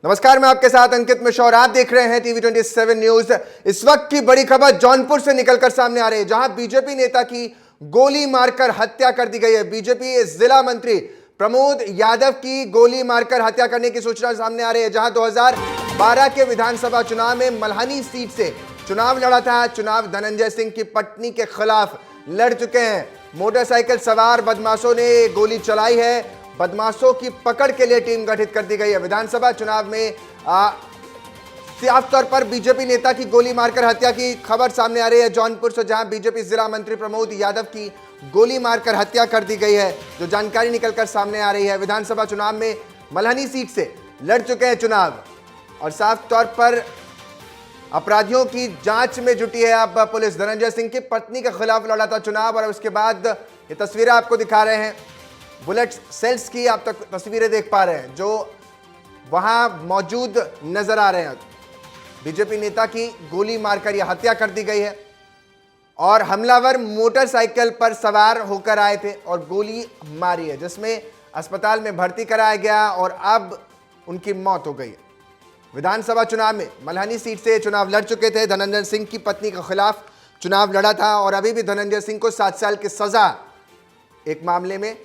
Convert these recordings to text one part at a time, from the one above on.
नमस्कार, मैं आपके साथ अंकित मिश्रा और आप देख रहे हैं टीवी 27 न्यूज। इस वक्त की बड़ी खबर जौनपुर से निकलकर सामने आ रही है, जहां बीजेपी नेता की गोली मारकर हत्या कर दी गई है। बीजेपी जिला मंत्री प्रमोद यादव की गोली मारकर हत्या करने की सूचना सामने आ रही है, जहां 2012 के विधानसभा चुनाव में मल्हानी सीट से चुनाव लड़ा था। चुनाव धनंजय सिंह की पत्नी के खिलाफ लड़ चुके हैं। मोटरसाइकिल सवार बदमाशों ने गोली चलाई है। बदमाशों की पकड़ के लिए टीम गठित कर दी गई है। विधानसभा चुनाव में साफ तौर पर बीजेपी नेता की गोली मारकर हत्या की खबर सामने आ रही है जौनपुर से, जहां बीजेपी जिला मंत्री प्रमोद यादव की गोली मारकर हत्या कर दी गई है, जो जानकारी निकलकर सामने आ रही है। विधानसभा चुनाव में मल्हानी सीट से लड़ चुके हैं चुनाव और साफ तौर पर अपराधियों की जांच में जुटी है अब पुलिस। धनंजय सिंह की पत्नी के खिलाफ लड़ा था चुनाव और उसके बाद ये तस्वीरें आपको दिखा रहे हैं। बुलेट सेल्स की आप तक तस्वीरें देख पा रहे हैं जो वहां मौजूद नजर आ रहे हैं। बीजेपी नेता की गोली मारकर यह हत्या कर दी गई है और हमलावर मोटरसाइकिल पर सवार होकर आए थे और गोली मारी है, जिसमें अस्पताल में भर्ती कराया गया और अब उनकी मौत हो गई है। विधानसभा चुनाव में मल्हानी सीट से चुनाव लड़ चुके थे। धनंजय सिंह की पत्नी के खिलाफ चुनाव लड़ा था और अभी भी धनंजय सिंह को 7 साल की सजा एक मामले में,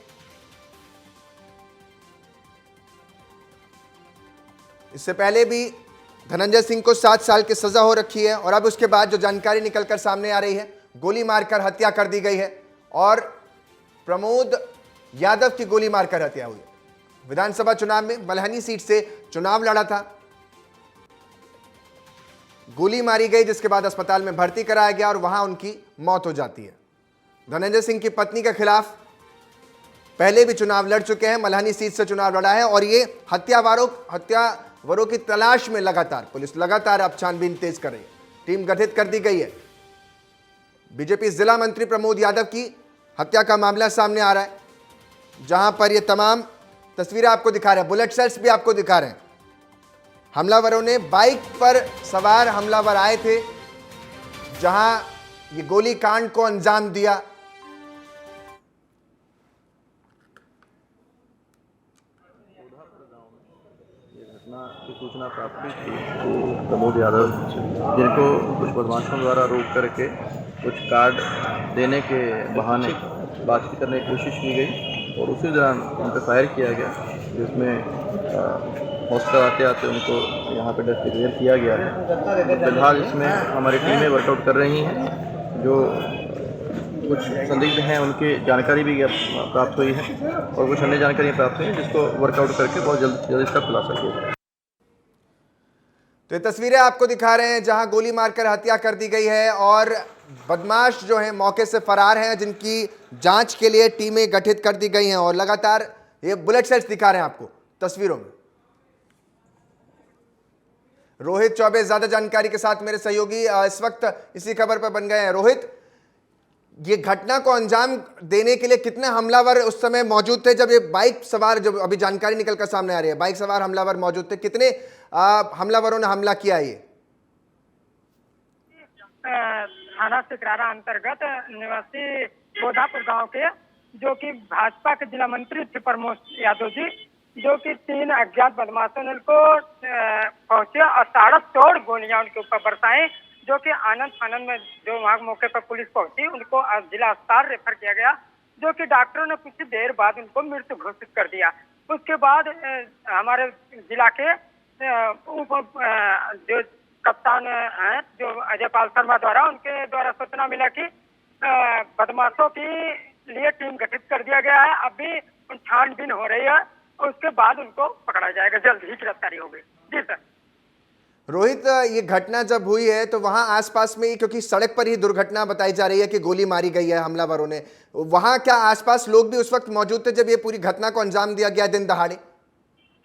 इससे पहले भी धनंजय सिंह को 7 साल की सजा हो रखी है और अब उसके बाद जो जानकारी निकलकर सामने आ रही है, गोली मारकर हत्या कर दी गई है और प्रमोद यादव की गोली मारकर हत्या हुई। विधानसभा चुनाव में मल्हानी सीट से चुनाव लड़ा था, गोली मारी गई, जिसके बाद अस्पताल में भर्ती कराया गया और वहां उनकी मौत हो जाती है। धनंजय सिंह की पत्नी के खिलाफ पहले भी चुनाव लड़ चुके हैं, मल्हानी सीट से चुनाव लड़ा है और ये हत्यावारों की तलाश में पुलिस लगातार अब छानबीन तेज कर रही है। टीम गठित कर दी गई है। बीजेपी जिला मंत्री प्रमोद यादव की हत्या का मामला सामने आ रहा है, जहां पर ये तमाम तस्वीरें आपको दिखा रहे हैं। बुलेट सेल्स भी आपको दिखा रहे हैं। हमलावरों ने बाइक पर सवार हमलावर आए थे, जहां ये गोली कांड को अंजाम दिया। की सूचना प्राप्त हुई थी तो प्रमोद यादव, जिनको कुछ बदमाशों द्वारा रोक करके कुछ कार्ड देने के बहाने बातचीत करने की कोशिश की गई और उसी दौरान उन पर फायर किया गया, जिसमें हॉस्पिटल आते आते उनको यहाँ पर डेथ डिक्लेयर किया गया है। फिलहाल इसमें हमारी टीमें वर्कआउट कर रही हैं। जो कुछ संदिग्ध हैं उनकी जानकारी भी प्राप्त हुई है और कुछ अन्य जानकारी प्राप्त हुई है, जिसको वर्कआउट करके बहुत जल्द इसका खुलासा किया जाए। तो ये तस्वीरें आपको दिखा रहे हैं जहां गोली मारकर हत्या कर दी गई है और बदमाश जो हैं मौके से फरार हैं, जिनकी जांच के लिए टीमें गठित कर दी गई हैं और लगातार ये बुलेट सेल्स दिखा रहे हैं आपको तस्वीरों में। रोहित चौबे ज्यादा जानकारी के साथ मेरे सहयोगी इस वक्त इसी खबर पर बन गए हैं। रोहित, ये घटना को अंजाम देने के लिए कितने हमलावर उस समय मौजूद थे जब ये बाइक सवार, जो अभी जानकारी निकलकर सामने आ रही है, बाइक सवार हमलावर मौजूद थे? कितने हमलावरों ने हमला किया? ये थाना सिकरारा अंतर्गत निवासी बोधापुर गांव के, जो कि भाजपा के जिला मंत्री थे प्रमोद यादव जी, जो कि 3 अज्ञात बदमाशों ने उनको पहुंचे और ताबड़तोड़ गोलियां उनके ऊपर बरसाई, जो कि आनंद में जो वहां मौके पर पुलिस पहुंची, उनको जिला अस्पताल रेफर किया गया, जो कि डॉक्टरों ने कुछ देर बाद उनको मृत घोषित कर दिया। उसके बाद हमारे जिला के जो कप्तान हैं, जो अजय पाल शर्मा द्वारा, उनके द्वारा सूचना मिला कि बदमाशों के लिए टीम गठित कर दिया गया है। अभी छानबीन हो रही है और उसके बाद उनको पकड़ा जाएगा, जल्द ही गिरफ्तारी होगी। जी सर। रोहित, ये घटना जब हुई है तो वहां आसपास में, क्योंकि सड़क पर ही दुर्घटना बताई जा रही है कि गोली मारी गई है हमलावरों ने, वहां क्या आसपास लोग भी उस वक्त मौजूद थे जब ये पूरी घटना को अंजाम दिया गया दिन दहाड़े?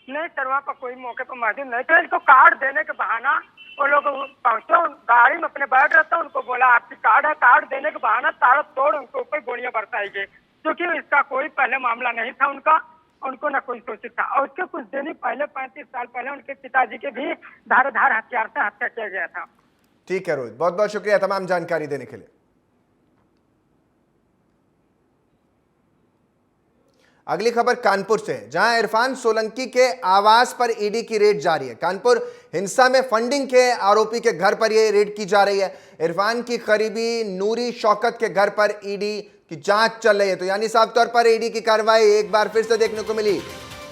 नहीं सर, वहाँ पर कोई मौके पर मौजूद नहीं थे। इनको कार्ड देने के बहाना वो लोग पहुंचे, गाड़ी में अपने बैठ रहे थे, उनको बोला आपकी कार्ड है, कार्ड देने के बहाना ताबड़तोड़ उनके ऊपर गोलियां बरसाई गई, क्योंकि इसका कोई पहले मामला नहीं था उनको न कोई सूचित था। और उसके कुछ दिन पहले, 35 साल पहले, उनके पिताजी के भी धारदार हथियार से हत्या किया गया था। ठीक है रोहित, बहुत बहुत शुक्रिया तमाम जानकारी देने के लिए। अगली खबर कानपुर से है, जहां इरफान सोलंकी के आवास पर ईडी की रेड जारी है। कानपुर हिंसा में फंडिंग के आरोपी के घर पर यह रेड की जा रही है। इरफान की करीबी नूरी शौकत के घर पर ईडी की जांच चल रही है। तो यानी साफ तौर पर ईडी की कार्रवाई एक बार फिर से देखने को मिली।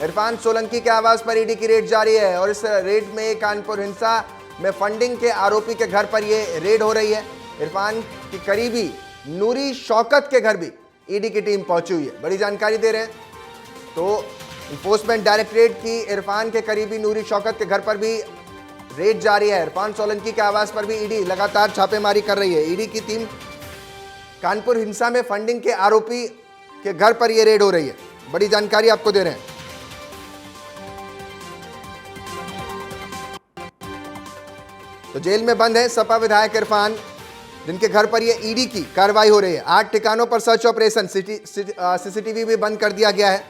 इरफान सोलंकी के आवास पर ईडी की रेड जारी है और इस रेड में कानपुर हिंसा में फंडिंग के आरोपी के घर पर यह रेड हो रही है। इरफान की करीबी नूरी शौकत के घर भी ईडी की टीम पहुंची हुई है। बड़ी जानकारी दे रहे हैं तो इन्फोर्समेंट डायरेक्टरेट की इरफान के करीबी नूरी शौकत के घर पर भी रेड जारी है। इरफान सोलंकी के आवास पर भी ईडी लगातार छापेमारी कर रही है। ईडी की टीम कानपुर हिंसा में फंडिंग के आरोपी के घर पर यह रेड हो रही है। बड़ी जानकारी आपको दे रहे हैं। तो जेल में बंद है सपा विधायक इरफान, जिनके घर पर यह ईडी की कार्रवाई हो रही है। 8 ठिकानों पर सर्च ऑपरेशन, सीसीटीवी भी बंद कर दिया गया है।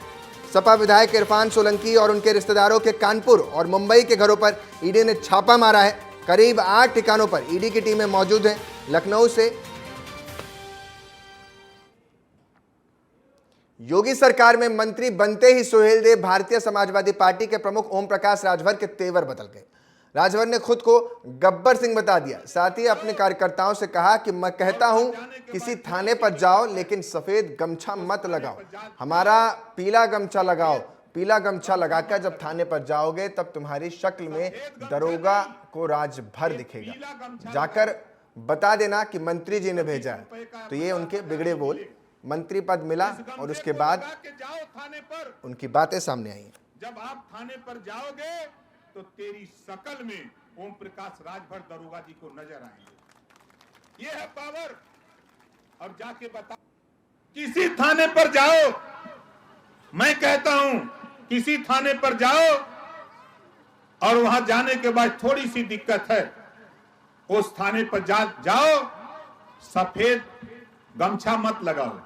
सपा विधायक इरफान सोलंकी और उनके रिश्तेदारों के कानपुर और मुंबई के घरों पर ईडी ने छापा मारा है। करीब 8 ठिकानों पर ईडी की टीमें मौजूद हैं। लखनऊ से योगी सरकार में मंत्री बनते ही सुहेलदेव भारतीय समाजवादी पार्टी के प्रमुख ओम प्रकाश राजभर के तेवर बदल गए। राजभर ने खुद को गब्बर सिंह बता दिया। साथ ही अपने कार्यकर्ताओं से कहा कि मैं कहता हूं किसी थाने पर जाओ लेकिन सफेद गमछा मत लगाओ, हमारा पीला गमछा लगाओ। पीला गमछा लगाकर जब थाने पर जाओगे तब तुम्हारी शक्ल में दरोगा को राजभर दिखेगा। जाकर बता देना कि मंत्री जी ने भेजा है। तो ये उनके बिगड़े बोल। मंत्री पद मिला और उसके बाद उनकी बातें सामने आई। जब आप थाने पर जाओगे तो तेरी शकल में ओम प्रकाश राजभर दरोगा जी को नजर आएंगे। ये है पावर। और जाके बता, किसी थाने पर जाओ, मैं कहता हूं किसी थाने पर जाओ और वहां जाने के बाद थोड़ी सी दिक्कत है, उस थाने पर जाओ, सफेद गमछा मत लगाओ।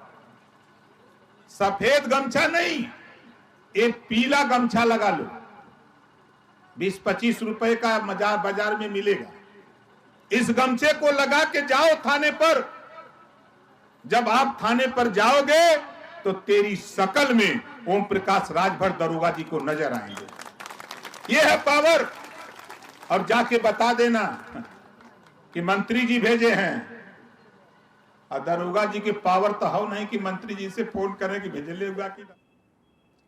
सफेद गमछा नहीं, एक पीला गमछा लगा लो। 20-25 रुपए का बाजार में मिलेगा। इस गमछे को लगा के जाओ थाने पर। जब आप थाने पर जाओगे तो तेरी शकल में ओम प्रकाश राजभर दरोगा जी को नजर आएंगे। यह है पावर। और जाके बता देना कि मंत्री जी भेजे हैं। और दरोगा जी की पावर तो हो नहीं कि मंत्री जी से फोन करें कि भेजले होगा कि।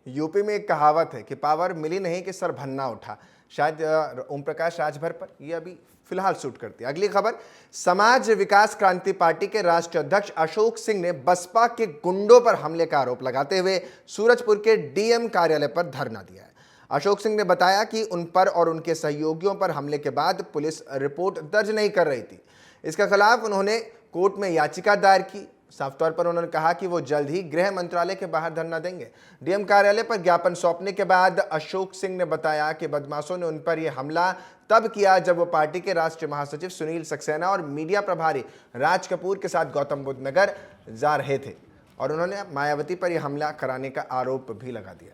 यूपी में एक कहावत है कि पावर मिली नहीं कि सर भन्ना उठा। शायद ओम प्रकाश राजभर पर यह अभी फिलहाल सूट करती है। अगली खबर, समाज विकास क्रांति पार्टी के राष्ट्रीय अध्यक्ष अशोक सिंह ने बसपा के गुंडों पर हमले का आरोप लगाते हुए सूरजपुर के डीएम कार्यालय पर धरना दिया है। अशोक सिंह ने बताया कि उन पर और उनके सहयोगियों पर हमले के बाद पुलिस रिपोर्ट दर्ज नहीं कर रही थी। इसके खिलाफ उन्होंने कोर्ट में याचिका दायर की। साफ तौर पर उन्होंने कहा कि वो जल्द ही गृह मंत्रालय के बाहर धरना देंगे। डीएम कार्यालय पर ज्ञापन सौंपने के बाद अशोक सिंह ने बताया कि बदमाशों ने उन पर यह हमला तब किया जब वो पार्टी के राष्ट्रीय महासचिव सुनील सक्सेना और मीडिया प्रभारी राज कपूर के साथ गौतम बुद्ध नगर जा रहे थे और उन्होंने मायावती पर यह हमला कराने का आरोप भी लगा दिया।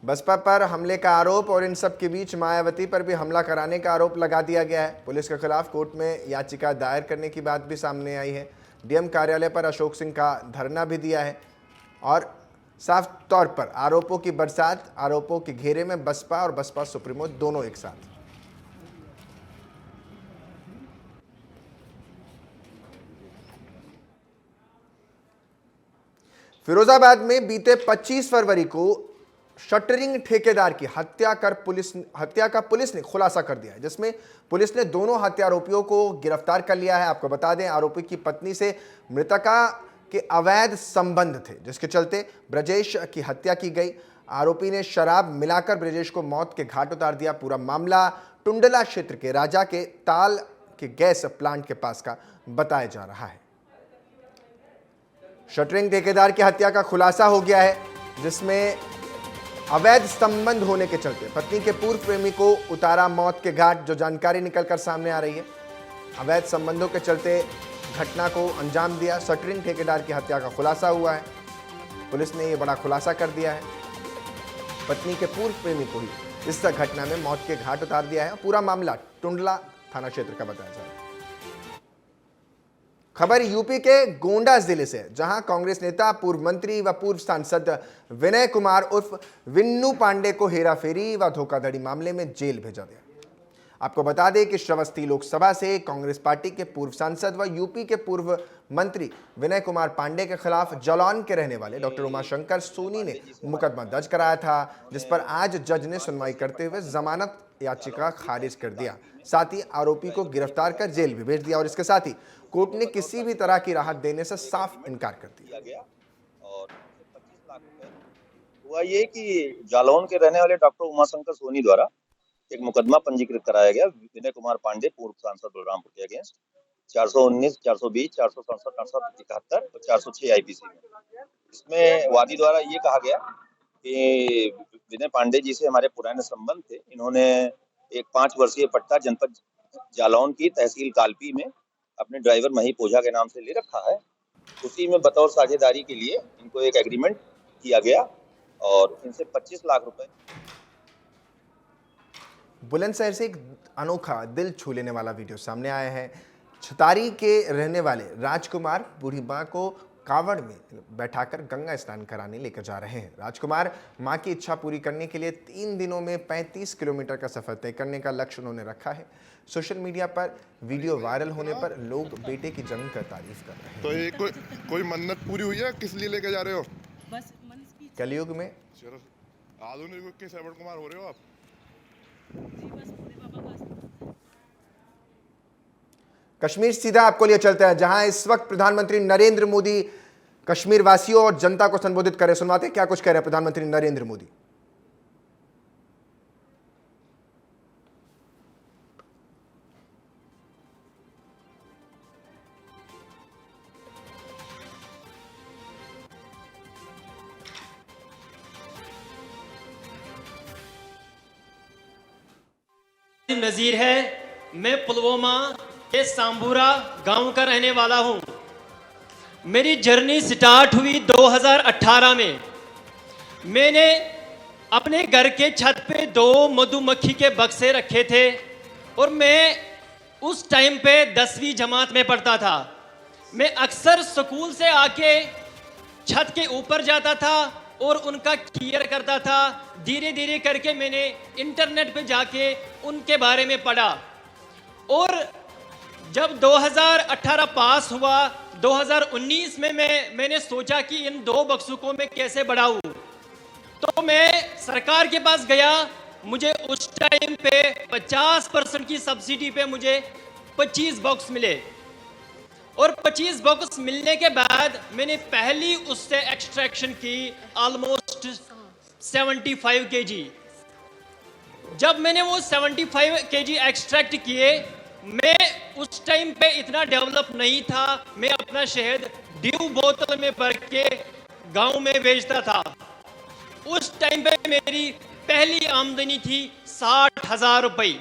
बसपा पर हमले का आरोप और इन सब के बीच मायावती पर भी हमला कराने का आरोप लगा दिया गया है। पुलिस के खिलाफ कोर्ट में याचिका दायर करने की बात भी सामने आई है। डीएम कार्यालय पर अशोक सिंह का धरना भी दिया है और साफ तौर पर आरोपों की बरसात, आरोपों के घेरे में बसपा और बसपा सुप्रीमो दोनों एक साथ। फिरोजाबाद में बीते 25 फरवरी को शटरिंग ठेकेदार की हत्या का पुलिस ने खुलासा कर दिया है, जिसमें पुलिस ने दोनों हत्या आरोपियों को गिरफ्तार कर लिया है। आपको बता दें, आरोपी की पत्नी से मृतका के अवैध संबंध थे, जिसके चलते ब्रजेश की हत्या की गई। आरोपी ने शराब मिलाकर ब्रजेश को मौत के घाट उतार दिया। पूरा मामला टुंडला क्षेत्र के राजा के ताल के गैस प्लांट के पास का बताया जा रहा है। शटरिंग ठेकेदार की हत्या का खुलासा हो गया है, जिसमें अवैध संबंध होने के चलते पत्नी के पूर्व प्रेमी को उतारा मौत के घाट, जो जानकारी निकलकर सामने आ रही है। अवैध संबंधों के चलते घटना को अंजाम दिया। शटरिंग ठेकेदार की हत्या का खुलासा हुआ है। पुलिस ने यह बड़ा खुलासा कर दिया है। पत्नी के पूर्व प्रेमी को ही इस घटना में मौत के घाट उतार दिया है। पूरा मामला टुंडला थाना क्षेत्र का बताया जा रहा है। खबर यूपी के गोंडा जिले से, जहां कांग्रेस नेता पूर्व मंत्री व पूर्व सांसद विनय कुमार उर्फ विन्नू पांडे को हेराफेरी व धोखाधड़ी मामले में जेल भेजा गया। आपको बता दें कि श्रावस्ती लोकसभा से कांग्रेस पार्टी के पूर्व सांसद व यूपी के पूर्व मंत्री विनय कुमार पांडे के खिलाफ जालौन के रहने वाले डॉक्टर उमाशंकर सोनी ने मुकदमा दर्ज कराया था, जिस पर आज जज ने सुनवाई करते हुए जमानत याचिका खारिज कर दिया। साथ ही आरोपी को गिरफ्तार कर जेल भी भेज दिया और इसके साथ ही कोर्ट ने किसी भी तरह की राहत देने से साफ इनकार कर दिया गया। और 25 लाख रुपए हुआ ये कि जालौन के रहने वाले डॉक्टर उमाशंकर सोनी द्वारा एक मुकदमा पंजीकृत कराया गया विनय कुमार पांडे पूर्व सांसद बलरामपुर के अगेंस्ट 419, 420, 467, 471 और 406 आईपीसी में। इसमें वादी द्वारा ये कहा गया कि विनय पांडे जी से हमारे पुराने संबंध थे। इन्होंने एक 5 वर्षीय पट्टा जनपद जालौन की तहसील कालपी में अपने ड्राइवर मही ओझा के नाम से ले रखा है। उसी में बतौर साझेदारी के लिए इनको एक एग्रीमेंट किया गया और इनसे 25 लाख रुपए। बुलंदशहर से एक अनोखा दिल छू लेने वाला वीडियो सामने आया है। छतारी के रहने वाले राजकुमार बूढ़ी मां को कावड़ में बैठाकर गंगा स्नान कराने लेकर जा रहे हैं। राजकुमार मां की इच्छा पूरी करने के लिए 3 दिनों में 35 किलोमीटर का सफर तय करने का लक्ष्य उन्होंने रखा है। सोशल मीडिया पर वीडियो वायरल होने पर लोग बेटे की जमकर तारीफ कर रहे हैं। तो ये कोई मन्नत पूरी हुई है? किस लिए लेकर जा रहे हो? बस कलयुग में आधुनिक के श्रवण कुमार हो रहे हो आप? कश्मीर सीधा आपको लिए चलते हैं, जहां इस वक्त प्रधानमंत्री नरेंद्र मोदी कश्मीर वासियों और जनता को संबोधित कर रहे। सुनवाते हैं क्या कुछ कह रहे हैं प्रधानमंत्री नरेंद्र मोदी। नजीर है, मैं पुलवामा के सांबूरा गांव का रहने वाला हूं। मेरी जर्नी स्टार्ट हुई 2018 में। मैंने अपने घर के छत पे 2 मधुमक्खी के बक्से रखे थे और मैं उस टाइम पे 10वीं जमात में पढ़ता था। मैं अक्सर स्कूल से आके छत के ऊपर जाता था और उनका केयर करता था। धीरे धीरे करके मैंने इंटरनेट पे जाके उनके बारे में पढ़ा और जब 2018 पास हुआ, 2019 में मैंने सोचा कि इन 2 बक्सों को मैं कैसे बढ़ाऊं। तो मैं सरकार के पास गया। मुझे उस टाइम पे 50% की सब्सिडी पे मुझे 25 बॉक्स मिले और 25 बॉक्स मिलने के बाद मैंने पहली उससे एक्सट्रैक्शन की ऑलमोस्ट 75 केजी। जब मैंने वो 75 केजी एक्सट्रैक्ट किए, मैं उस टाइम पे इतना डेवलप नहीं था। मैं अपना शहद ड्यू बोतल में भर के गांव में बेचता था। उस टाइम पे मेरी पहली आमदनी थी 60,000 रुपए।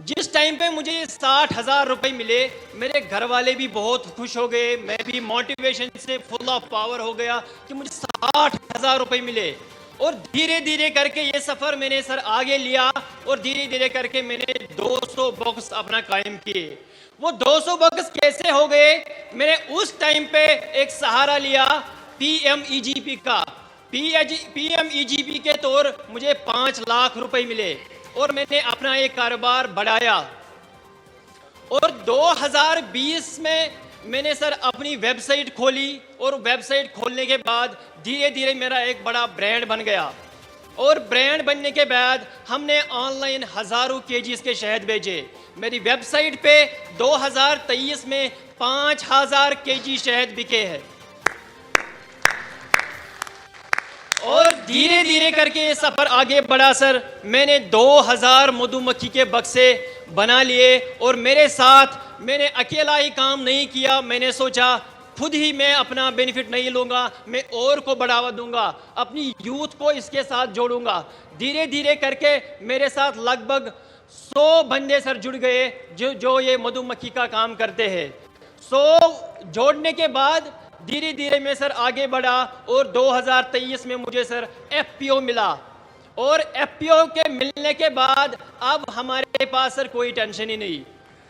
जिस टाइम पे मुझे 60,000 रुपए मिले, मेरे घर वाले भी बहुत खुश हो गए। मैं भी मोटिवेशन से फुल ऑफ पावर हो गया कि मुझे 60,000 रुपए मिले। और धीरे धीरे करके ये सफ़र मैंने सर आगे लिया और धीरे धीरे करके मैंने 200 बॉक्स अपना कायम किए। वो 200 बॉक्स कैसे हो गए? मैंने उस टाइम पे एक सहारा लिया PMEGP का। PMEGP के तौर मुझे 5 लाख रुपए मिले और मैंने अपना एक कारोबार बढ़ाया। और 2020 में मैंने सर अपनी वेबसाइट खोली और वेबसाइट खोलने के बाद धीरे धीरे मेरा एक बड़ा ब्रांड बन गया। और ब्रांड बनने के बाद हमने ऑनलाइन हज़ारों केजीज के शहद बेचे। मेरी वेबसाइट पे 2023 में 5,000 केजी शहद बिके हैं। और धीरे धीरे करके ये सफ़र आगे बढ़ा सर। मैंने 2000 मधुमक्खी के बक्से बना लिए और मेरे साथ मैंने अकेला ही काम नहीं किया। मैंने सोचा खुद ही मैं अपना बेनिफिट नहीं लूँगा, मैं और को बढ़ावा दूंगा, अपनी यूथ को इसके साथ जोड़ूंगा। धीरे धीरे करके मेरे साथ लगभग 100 बंदे सर जुड़ गए जो ये मधुमक्खी का काम करते हैं। 100 जोड़ने के बाद धीरे धीरे मैं सर आगे बढ़ा और 2023 में मुझे सर FPO मिला और एफपीओ के मिलने के बाद अब हमारे पास सर कोई टेंशन ही नहीं।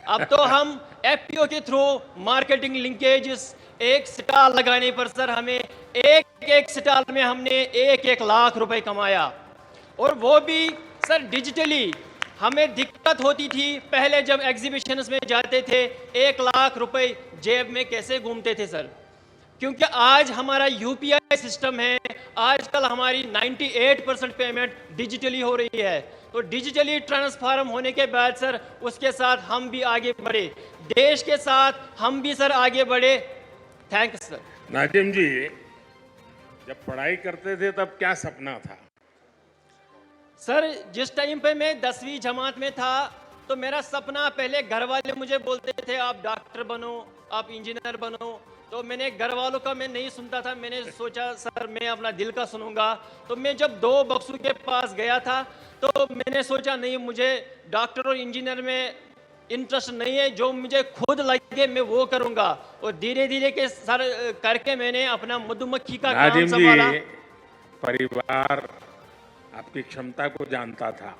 अब तो हम एफपीओ के थ्रू मार्केटिंग लिंकेजेस, एक स्टॉल लगाने पर सर हमें एक स्टॉल में हमने 1-1 लाख रुपए कमाया, और वो भी सर डिजिटली। हमें दिक्कत होती थी पहले जब एग्जीबिशंस में जाते थे, 1 लाख रुपए जेब में कैसे घूमते थे सर, क्योंकि आज हमारा यूपीआई सिस्टम है। आजकल हमारी 98% पेमेंट डिजिटली हो रही है। तो डिजिटली ट्रांसफॉर्म होने के बाद सर उसके साथ हम भी आगे बढ़े, देश के साथ हम भी सर आगे बढ़े। Thanks sir. नाजिम जी, जब पढ़ाई करते थे तब क्या सपना था? सर जिस टाइम पे मैं 10वीं जमात में था तो मेरा सपना, पहले घर वाले मुझे बोलते थे आप डॉक्टर बनो, आप इंजीनियर बनो, तो मैंने घर वालों का मैं नहीं सुनता था। मैंने सोचा सर मैं अपना दिल का सुनूंगा। तो मैं जब 2 बक्सू के पास गया था तो मैंने सोचा नहीं, मुझे डॉक्टर और इंजीनियर में इंटरेस्ट नहीं है, जो मुझे खुद लगे मैं वो करूंगा। और धीरे धीरे के सर करके मैंने अपना मधुमक्खी का काम नाजिम संभाला। जी, परिवार आपकी क्षमता को जानता था,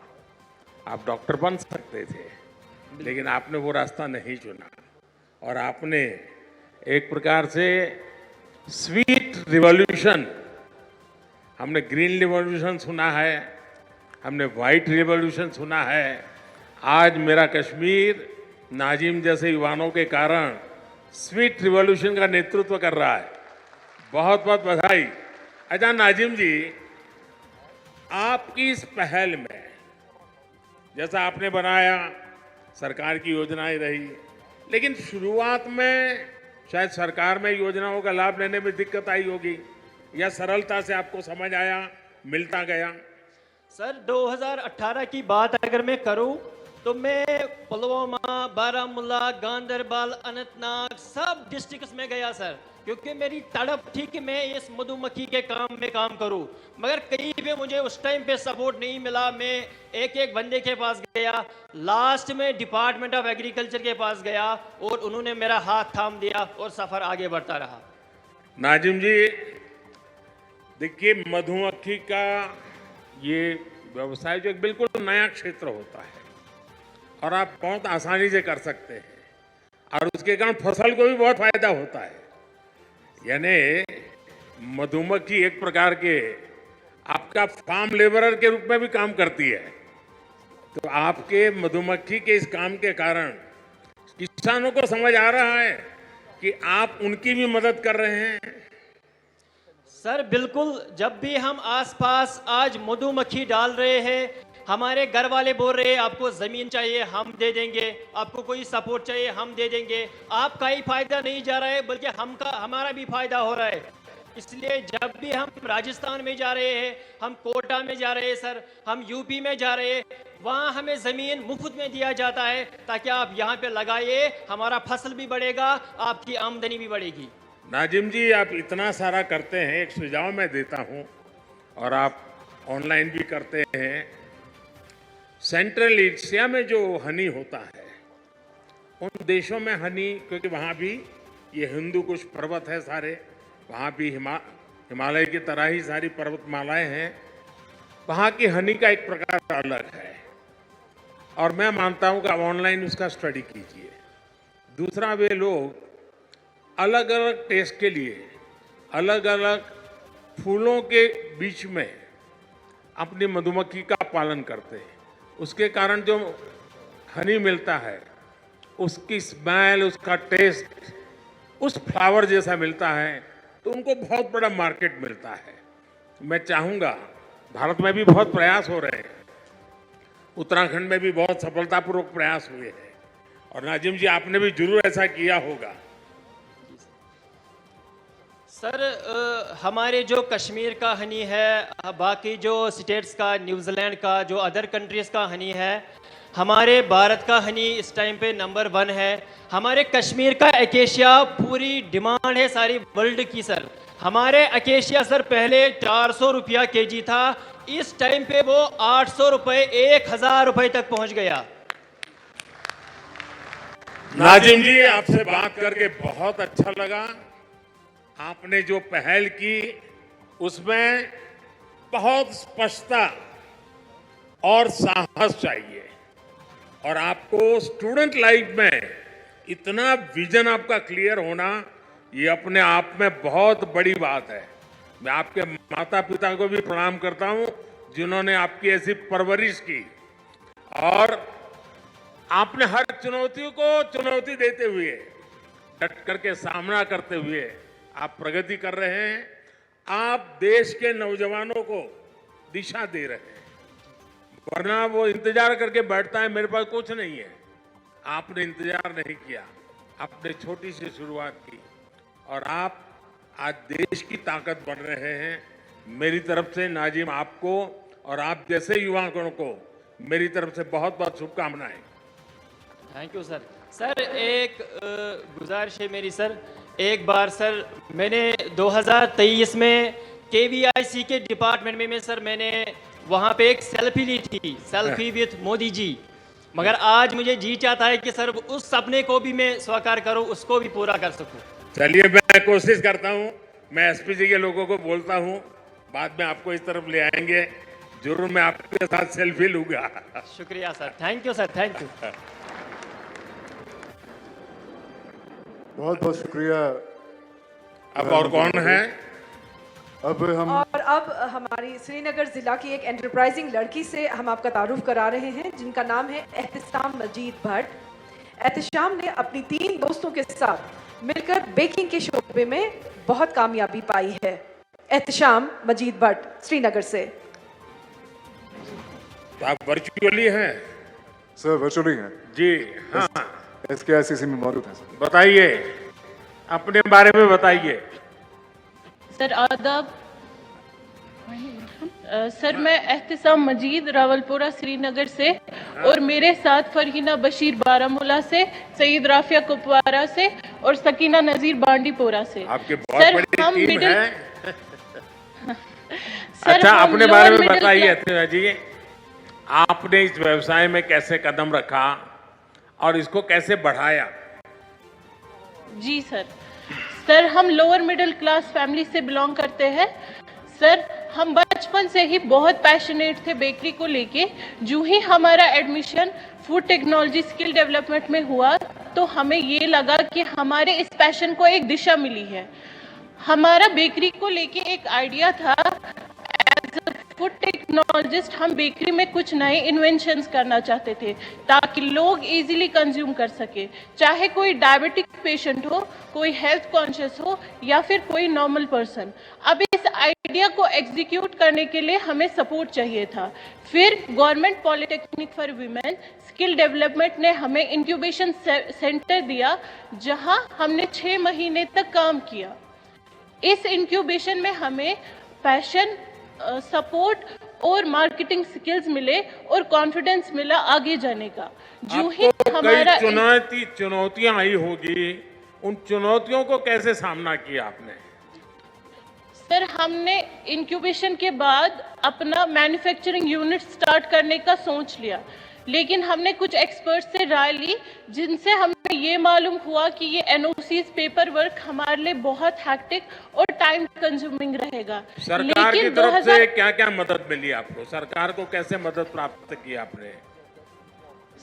आप डॉक्टर बन सकते थे, लेकिन आपने वो रास्ता नहीं चुना और आपने एक प्रकार से स्वीट रिवॉल्यूशन, हमने ग्रीन रिवॉल्यूशन सुना है, हमने वाइट रिवॉल्यूशन सुना है, आज मेरा कश्मीर नाजिम जैसे युवाओं के कारण स्वीट रिवॉल्यूशन का नेतृत्व कर रहा है। बहुत बहुत बधाई। अच्छा नाजिम जी, आपकी इस पहल में, जैसा आपने बनाया, सरकार की योजनाएं रही, लेकिन शुरुआत में शायद सरकार में योजनाओं का लाभ लेने में दिक्कत आई होगी, या सरलता से आपको समझ आया, मिलता गया? सर 2018 की बात अगर मैं करूं तो मैं पुलवामा, बारामूला, गांधरबल, अनंतनाग सब डिस्ट्रिक्ट्स में गया सर, क्योंकि मेरी तड़प थी कि मैं इस मधुमक्खी के काम में काम करूं। मगर कहीं पे मुझे उस टाइम पे सपोर्ट नहीं मिला। मैं एक बंदे के पास गया, लास्ट में डिपार्टमेंट ऑफ एग्रीकल्चर के पास गया और उन्होंने मेरा हाथ थाम दिया और सफर आगे बढ़ता रहा। नाजिम जी, देखिए मधुमक्खी का ये व्यवसाय जो एक बिल्कुल नया क्षेत्र होता है और आप बहुत आसानी से कर सकते हैं, और उसके कारण फसल को भी बहुत फायदा होता है। यानी मधुमक्खी एक प्रकार के आपका फार्म लेबरर के रूप में भी काम करती है। तो आपके मधुमक्खी के इस काम के कारण किसानों को समझ आ रहा है कि आप उनकी भी मदद कर रहे हैं। सर बिल्कुल, जब भी हम आसपास आज मधुमक्खी डाल रहे हैं, हमारे घर वाले बोल रहे हैं आपको जमीन चाहिए हम दे देंगे, आपको कोई सपोर्ट चाहिए हम दे देंगे। आपका ही फायदा नहीं जा रहा है बल्कि हमारा भी फायदा हो रहा है। इसलिए जब भी हम राजस्थान में जा रहे हैं, हम कोटा में जा रहे हैं सर, हम यूपी में जा रहे हैं, वहाँ हमें ज़मीन मुफ्त में दिया जाता है ताकि आप यहाँ पे लगाइए, हमारा फसल भी बढ़ेगा, आपकी आमदनी भी बढ़ेगी। नाजिम जी, आप इतना सारा करते हैं, एक सुझाव मैं देता हूं और आप ऑनलाइन भी करते हैं। सेंट्रल एशिया में जो हनी होता है, उन देशों में हनी, क्योंकि वहाँ भी ये हिंदू कुश पर्वत है सारे, वहाँ भी हिमालय की तरह ही सारी पर्वतमालाएं हैं, वहाँ की हनी का एक प्रकार अलग है और मैं मानता हूँ कि आप ऑनलाइन उसका स्टडी कीजिए। दूसरा, वे लोग अलग अलग टेस्ट के लिए अलग अलग फूलों के बीच में अपनी मधुमक्खी का पालन करते हैं। उसके कारण जो हनी मिलता है, उसकी स्मेल, उसका टेस्ट उस फ्लावर जैसा मिलता है, तो उनको बहुत बड़ा मार्केट मिलता है। मैं चाहूँगा, भारत में भी बहुत प्रयास हो रहे हैं, उत्तराखंड में भी बहुत सफलतापूर्वक प्रयास हुए हैं, और नाजिम जी आपने भी जरूर ऐसा किया होगा। सर हमारे जो कश्मीर का हनी है, बाकी जो स्टेट्स का, न्यूजीलैंड का, जो अदर कंट्रीज़ का हनी है, हमारे भारत का हनी इस टाइम पे नंबर 1 है। हमारे कश्मीर का एकेशिया पूरी डिमांड है सारी वर्ल्ड की सर। हमारे एकेशिया सर पहले 400 रुपया केजी था, इस टाइम पे वो 800 रुपये, 1000 रुपये तक पहुंच गया। नाजिम जी, आपसे बात करके बहुत अच्छा लगा। आपने जो पहल की उसमें बहुत स्पष्टता और साहस चाहिए। और आपको स्टूडेंट लाइफ में इतना विजन आपका क्लियर होना, ये अपने आप में बहुत बड़ी बात है। मैं आपके माता पिता को भी प्रणाम करता हूं, जिन्होंने आपकी ऐसी परवरिश की और आपने हर चुनौतियों को चुनौती देते हुए, डट करके सामना करते हुए आप प्रगति कर रहे हैं। आप देश के नौजवानों को दिशा दे रहे हैं, वरना वो इंतजार करके बैठता है मेरे पास कुछ नहीं है। आपने इंतजार नहीं किया, आपने छोटी सी शुरुआत की और आप आज देश की ताकत बन रहे हैं। मेरी तरफ से नाजिम आपको और आप जैसे युवाओं को मेरी तरफ से बहुत बहुत शुभकामनाएं। Thank you sir. सर एक गुजारिश है मेरी सर, एक बार सर मैंने 2023 में KVIC के डिपार्टमेंट में सर मैंने वहाँ पे एक सेल्फी ली थी, सेल्फी विथ मोदी जी, मगर आज मुझे जी चाहता है कि सर उस सपने को भी मैं साकार करूँ, उसको भी पूरा कर सकूँ। चलिए मैं कोशिश करता हूँ, मैं SP जी के लोगों को बोलता हूँ, बाद में आपको इस तरफ ले आएंगे, जरूर मैं आपके साथ सेल्फी लूंगा। शुक्रिया sir, thank you sir, thank you. बहुत बहुत शुक्रिया। अब और कौन है? अब हम और अब हमारी श्रीनगर जिला की एक एंटरप्राइजिंग लड़की से हम आपका तारुफ करा रहे हैं, जिनका नाम है एहतिशाम मजीद भट्ट। एहतिशाम ने अपनी 3 दोस्तों के साथ मिलकर बेकिंग के शोबे में बहुत कामयाबी पाई है। एहतिशाम मजीद भट्ट श्रीनगर से। तो आप वर्चुअली हैं? सर वर्चुअली हैं जी हाँ, SKICC में मौजूद हैं सर। बताइए, अपने बारे में बताइए। सर आदाब। सर मैं एहतिशाम मजीद रावलपुरा श्रीनगर से और मेरे साथ फरहीना बशीर बारामूला से, सईद राफिया कुपवारा से और सकीना नजीर बांडीपोरा से। आपके बहुत बड़ी टीम है। अच्छा, अपने बारे में बताइए एहतिशाम जी, आपने इस व्यवसाय में कैसे कदम रखा और इसको कैसे बढ़ाया? जी सर हम लोअर मिडिल क्लास फैमिली से बिलोंग करते हैं। सर हम बचपन से ही बहुत पैशनेट थे बेकरी को लेके। जो ही हमारा admission food technology skill development में हुआ तो हमें ये लगा कि हमारे इस पैशन को एक दिशा मिली है। हमारा बेकरी को लेके एक आइडिया था, एज अ फूड टेक्नोलॉजिस्ट हम बेकरी में कुछ नए इन्वेंशंस करना चाहते थे ताकि लोग इजीली कंज्यूम कर सके, चाहे कोई डायबिटिक पेशेंट हो, कोई हेल्थ कॉन्शियस हो या फिर कोई नॉर्मल पर्सन। अब इस आइडिया को एग्जीक्यूट करने के लिए हमें सपोर्ट चाहिए था। फिर government polytechnic for women skill development ने हमें इंक्यूबेशन सेंटर दिया, जहां हमने 6 महीने तक काम किया। इस इंक्यूबेशन में हमें पैशन, सपोर्ट और मार्केटिंग स्किल्स मिले और कॉन्फिडेंस मिला आगे जाने का। जो ही हमारा चुनौतियां आई होगी, उन चुनौतियों को कैसे सामना किया आपने? सर हमने इंक्यूबेशन के बाद अपना मैन्युफैक्चरिंग यूनिट स्टार्ट करने का सोच लिया, लेकिन हमने कुछ एक्सपर्ट्स से राय ली, जिनसे हमें ये मालूम हुआ कि ये NOCs पेपर वर्क हमारे लिए बहुत हैक्टिक और टाइम कंज्यूमिंग रहेगा। सरकार की तरफ से क्या क्या मदद मिली आपको? सरकार को कैसे मदद प्राप्त की आपने?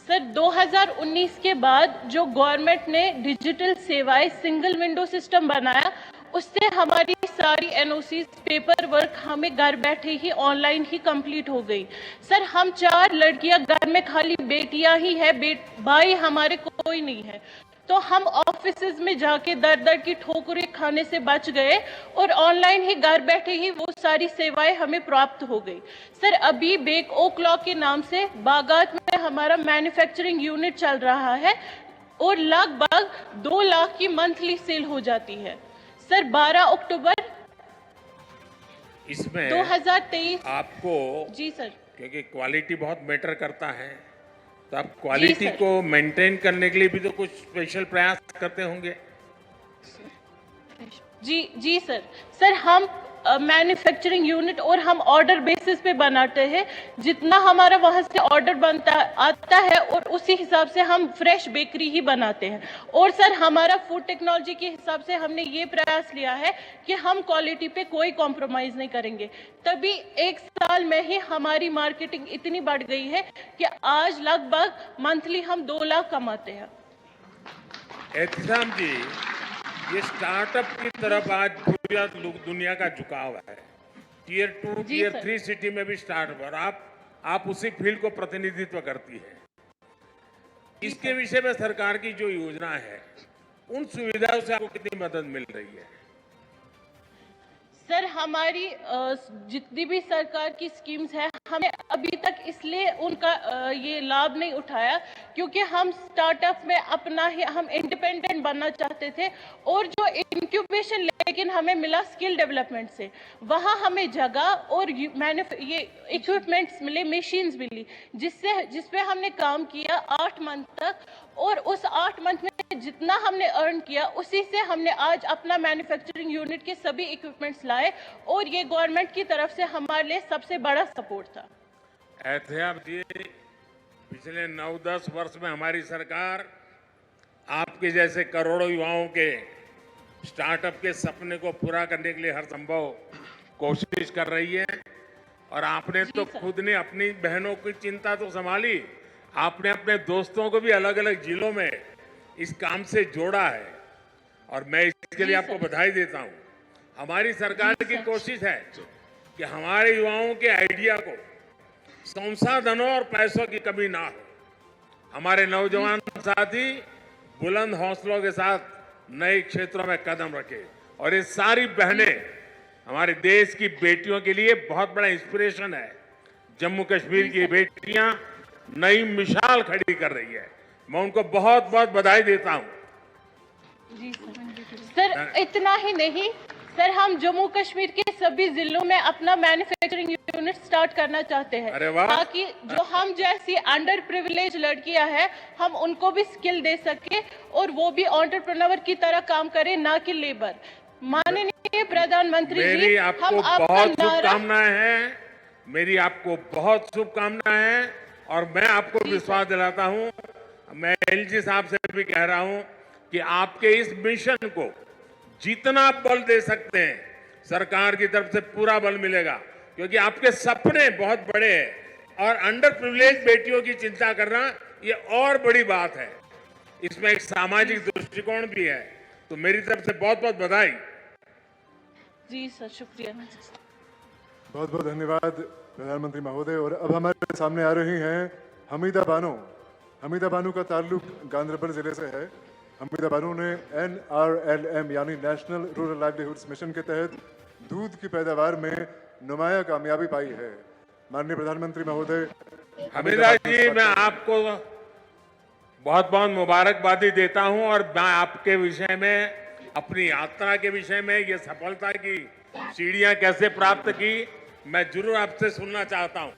सर 2019 के बाद जो गवर्नमेंट ने डिजिटल सेवाएं सिंगल विंडो सिस्टम बनाया, उससे हमारी सारी NOCs पेपर वर्क हमें घर बैठे ही ऑनलाइन ही कंप्लीट हो गई। सर हम 4 लड़कियां घर में, खाली बेटियां ही है, भाई हमारे कोई नहीं है, तो हम ऑफिसेज में जाके दर दर की ठोकरें खाने से बच गए और ऑनलाइन ही घर बैठे ही वो सारी सेवाएं हमें प्राप्त हो गई। सर अभी बेक ओ क्लॉक के नाम से बागात में हमारा मैन्युफैक्चरिंग यूनिट चल रहा है और लगभग 2 लाख की मंथली सेल हो जाती है। सर 12 अक्टूबर इसमें 2023 आपको, जी सर, क्योंकि क्वालिटी बहुत मैटर करता है, तो आप क्वालिटी को मेंटेन करने के लिए भी तो कुछ स्पेशल प्रयास करते होंगे। जी सर हम मैन्युफैक्चरिंग यूनिट और हम ऑर्डर बेसिस पे बनाते हैं। जितना हमारा वहाँ से ऑर्डर बनता आता है और उसी हिसाब से हम फ्रेश बेकरी ही बनाते हैं। और सर हमारा फूड टेक्नोलॉजी के हिसाब से हमने ये प्रयास लिया है कि हम क्वालिटी पे कोई कॉम्प्रोमाइज़ नहीं करेंगे। तभी 1 साल में ही हमारी मार्केटिंग इतनी बढ़ गई है कि आज लगभग मंथली हम 2 लाख कमाते हैं। एहतिसाम जी, ये स्टार्टअप की तरफ आज पूरा दुनिया का झुकाव है। टियर 2, टियर 3 सिटी में भी स्टार्टअप, और आप उसी फील्ड को प्रतिनिधित्व करती है। इसके विषय में सरकार की जो योजना है, उन सुविधाओं से आपको कितनी मदद मिल रही है? सर हमारी जितनी भी सरकार की स्कीम्स है, हमें अभी तक इसलिए उनका ये लाभ नहीं उठाया क्योंकि हम स्टार्टअप में अपना ही हम इंडिपेंडेंट बनना चाहते थे। और जो इंक्यूबेशन लेकिन हमें मिला स्किल डेवलपमेंट से, वहाँ हमें जगह और ये इक्विपमेंट्स मिले, मशीन्स मिली, जिस पे हमने काम किया 8 मंथ तक। और उस 8 मंथ में जितना हमने अर्न किया, उसी से हमने आज अपना मैन्युफैक्चरिंग यूनिट के सभी इक्विपमेंट्स लाए, और ये गवर्नमेंट की तरफ से हमारे लिए सबसे बड़ा सपोर्ट था। एहतियाब जी, पिछले 9-10 वर्ष में हमारी सरकार आपके जैसे करोड़ों युवाओं के स्टार्टअप के सपने को पूरा करने के लिए हर संभव कोशिश कर रही है। और आपने तो खुद ने अपनी बहनों की चिंता तो संभाली, आपने अपने दोस्तों को भी अलग अलग जिलों में इस काम से जोड़ा है, और मैं इसके लिए आपको बधाई देता हूं। हमारी सरकार की कोशिश है कि हमारे युवाओं के आइडिया को संसाधनों और पैसों की कमी ना हो। हमारे नौजवान साथी बुलंद हौसलों के साथ नए क्षेत्रों में कदम रखें, और ये सारी बहनें हमारे देश की बेटियों के लिए बहुत बड़ा इंस्पिरेशन है। जम्मू कश्मीर की बेटियां नई मिसाल खड़ी कर रही है, मैं उनको बहुत बहुत बधाई देता हूं। जी सर, इतना ही नहीं सर, हम जम्मू कश्मीर के सभी जिलों में अपना मैन्युफैक्चरिंग यूनिट स्टार्ट करना चाहते हैं, ताकि जो हम जैसी अंडर प्रिविलेज लड़कियां हैं, हम उनको भी स्किल दे सके और वो भी एंटरप्रेन्योर की तरह काम करें, ना कि लेबर। माननीय प्रधानमंत्री जी, मेरी आपको बहुत शुभकामनाएं हैं, मेरी आपको बहुत शुभकामनाएं हैं, और मैं आपको विश्वास दिलाता हूं, मैं एलजी साहब से भी कह रहा हूं कि आपके इस मिशन को जितना बल दे सकते हैं, सरकार की तरफ से पूरा बल मिलेगा, क्योंकि आपके सपने बहुत बड़े हैं, और अंडर प्रिविलेज बेटियों की चिंता करना ये और बड़ी बात है। इसमें एक सामाजिक दृष्टिकोण भी है, तो मेरी तरफ से बहुत बहुत बधाई। जी सर, शुक्रिया। बहुत बहुत धन्यवाद प्रधानमंत्री महोदय। और अब हमारे सामने आ रही हैं हमीदा बानो। हमीदा बानो का ताल्लुक गांधरबल जिले से है। हमीदा बानो ने NRLM यानी नेशनल रूरल लाइवलीहुड्स मिशन के तहत दूध की पैदावार में नुमाया कामयाबी पाई है। माननीय प्रधानमंत्री महोदय, हमीदा जी, मैं आपको बहुत बहुत मुबारकबादी देता हूं, और मैं आपके विषय में, अपनी यात्रा के विषय में, ये सफलता की सीढ़ियां कैसे प्राप्त की, मैं जरूर आपसे सुनना चाहता हूं।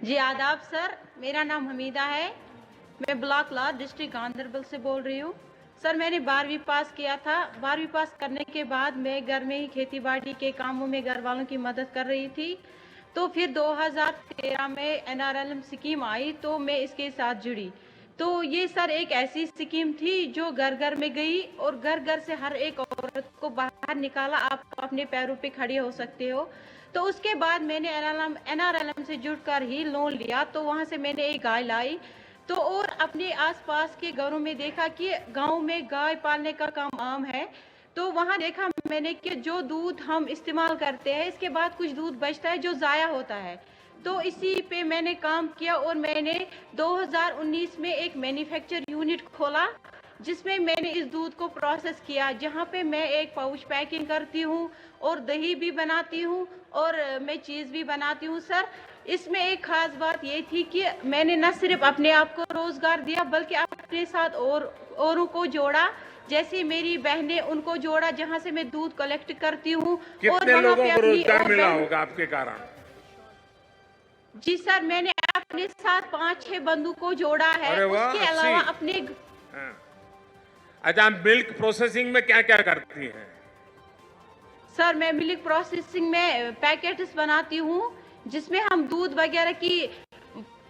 जी आदाब सर, मेरा नाम हमीदा है, मैं ब्लॉक लॉ डिस्ट्रिक्ट गांधरबल से बोल रही हूँ। सर मैंने 12वीं पास किया था। 12वीं पास करने के बाद मैं घर में ही खेती बाड़ी के कामों में घर वालों की मदद कर रही थी। तो फिर 2013 में NRLM स्कीम आई, तो मैं इसके साथ जुड़ी। तो ये सर एक ऐसी स्कीम थी जो घर घर में गई और घर घर से हर एक औरत को बाहर निकाला, आप अपने पैरों पे खड़े हो सकते हो। तो उसके बाद मैंने NRLM से जुड़कर ही लोन लिया। तो वहाँ से मैंने एक गाय लाई, तो और अपने आसपास के घरों में देखा कि गांव में गाय पालने का काम आम है। तो वहाँ देखा मैंने कि जो दूध हम इस्तेमाल करते हैं, इसके बाद कुछ दूध बचता है जो ज़ाया होता है। तो इसी पे मैंने काम किया और मैंने 2019 में एक मैन्युफैक्चर यूनिट खोला, जिसमें मैंने इस दूध को प्रोसेस किया, जहाँ पे मैं एक पाउच पैकिंग करती हूँ और दही भी बनाती हूँ और मैं चीज़ भी बनाती हूँ। सर इसमें एक खास बात ये थी कि मैंने न सिर्फ अपने आप को रोजगार दिया, बल्कि अपने साथ औरों को जोड़ा। जैसे मेरी बहनें, उनको जोड़ा, जहाँ से मैं दूध कलेक्ट करती हूँ। कितने लोगों को रोजगार मिला होगा आपके कारण? जी सर, मैंने अपने साथ 5-6 बंधु को जोड़ा है। उसके अलावा अपने अच्छा, मिल्क प्रोसेसिंग में क्या क्या करती हैं? सर मैं मिल्क प्रोसेसिंग में पैकेट्स बनाती हूँ, जिसमें हम दूध वगैरह की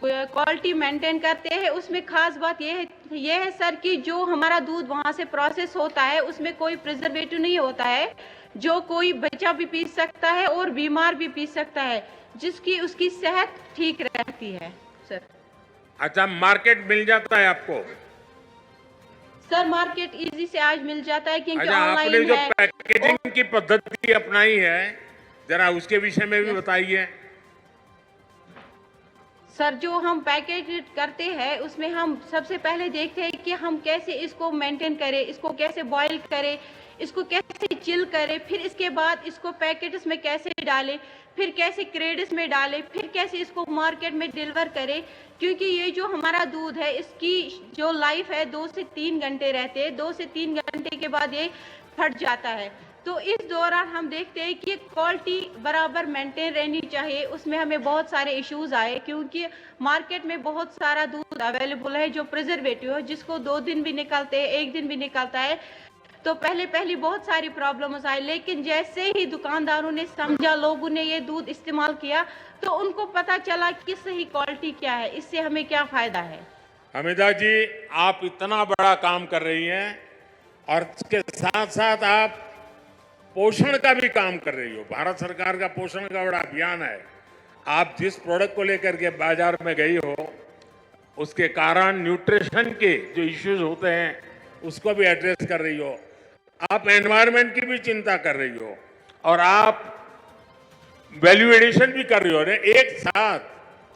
क्वालिटी मेंटेन करते हैं। उसमें खास बात ये है सर कि जो हमारा दूध वहाँ से प्रोसेस होता है उसमें कोई प्रिजर्वेटिव नहीं होता है, जो कोई बच्चा भी पी सकता है और बीमार भी पी सकता है, जिसकी उसकी सेहत ठीक रहती है सर। अच्छा, मार्केट मिल जाता है आपको? सर मार्केट इजी से आज मिल जाता है क्योंकि अच्छा, आपने ऑनलाइन जो है। पैकेजिंग की पद्धति अपनाई है, जरा उसके विषय में भी बताइए। सर जो हम पैकेज करते हैं उसमें हम सबसे पहले देखते हैं कि हम कैसे इसको मेंटेन करें, इसको कैसे बॉईल करें, इसको कैसे चिल करें, फिर इसके बाद इसको पैकेट्स में कैसे डालें, फिर कैसे क्रेड्स में डालें, फिर कैसे इसको मार्केट में डिलीवर करें। क्योंकि ये जो हमारा दूध है इसकी जो लाइफ है 2 से 3 घंटे रहते हैं, 2 से 3 घंटे के बाद ये फट जाता है। तो इस दौरान हम देखते हैं कि क्वालिटी बराबर मेंटेन रहनी चाहिए। उसमें हमें बहुत सारे इश्यूज आए क्योंकि मार्केट में बहुत सारा दूध अवेलेबल है जो प्रिजर्वेटिव है, जिसको 2 दिन भी निकलते हैं, 1 दिन भी निकलता है। तो पहले बहुत सारी प्रॉब्लम्स आई, लेकिन जैसे ही दुकानदारों ने समझा, लोगों ने ये दूध इस्तेमाल किया, तो उनको पता चला कि सही क्वालिटी क्या है, इससे हमें क्या फायदा है। हमीदा जी, आप इतना बड़ा काम कर रही हैं और इसके साथ साथ आप पोषण का भी काम कर रही हो। भारत सरकार का पोषण का बड़ा अभियान है। आप जिस प्रोडक्ट को लेकर के बाजार में गई हो, उसके कारण न्यूट्रिशन के जो इश्यूज होते हैं उसको भी एड्रेस कर रही हो। आप एनवायरनमेंट की भी चिंता कर रही हो और आप वैल्यू एडिशन भी कर रही हो। एक साथ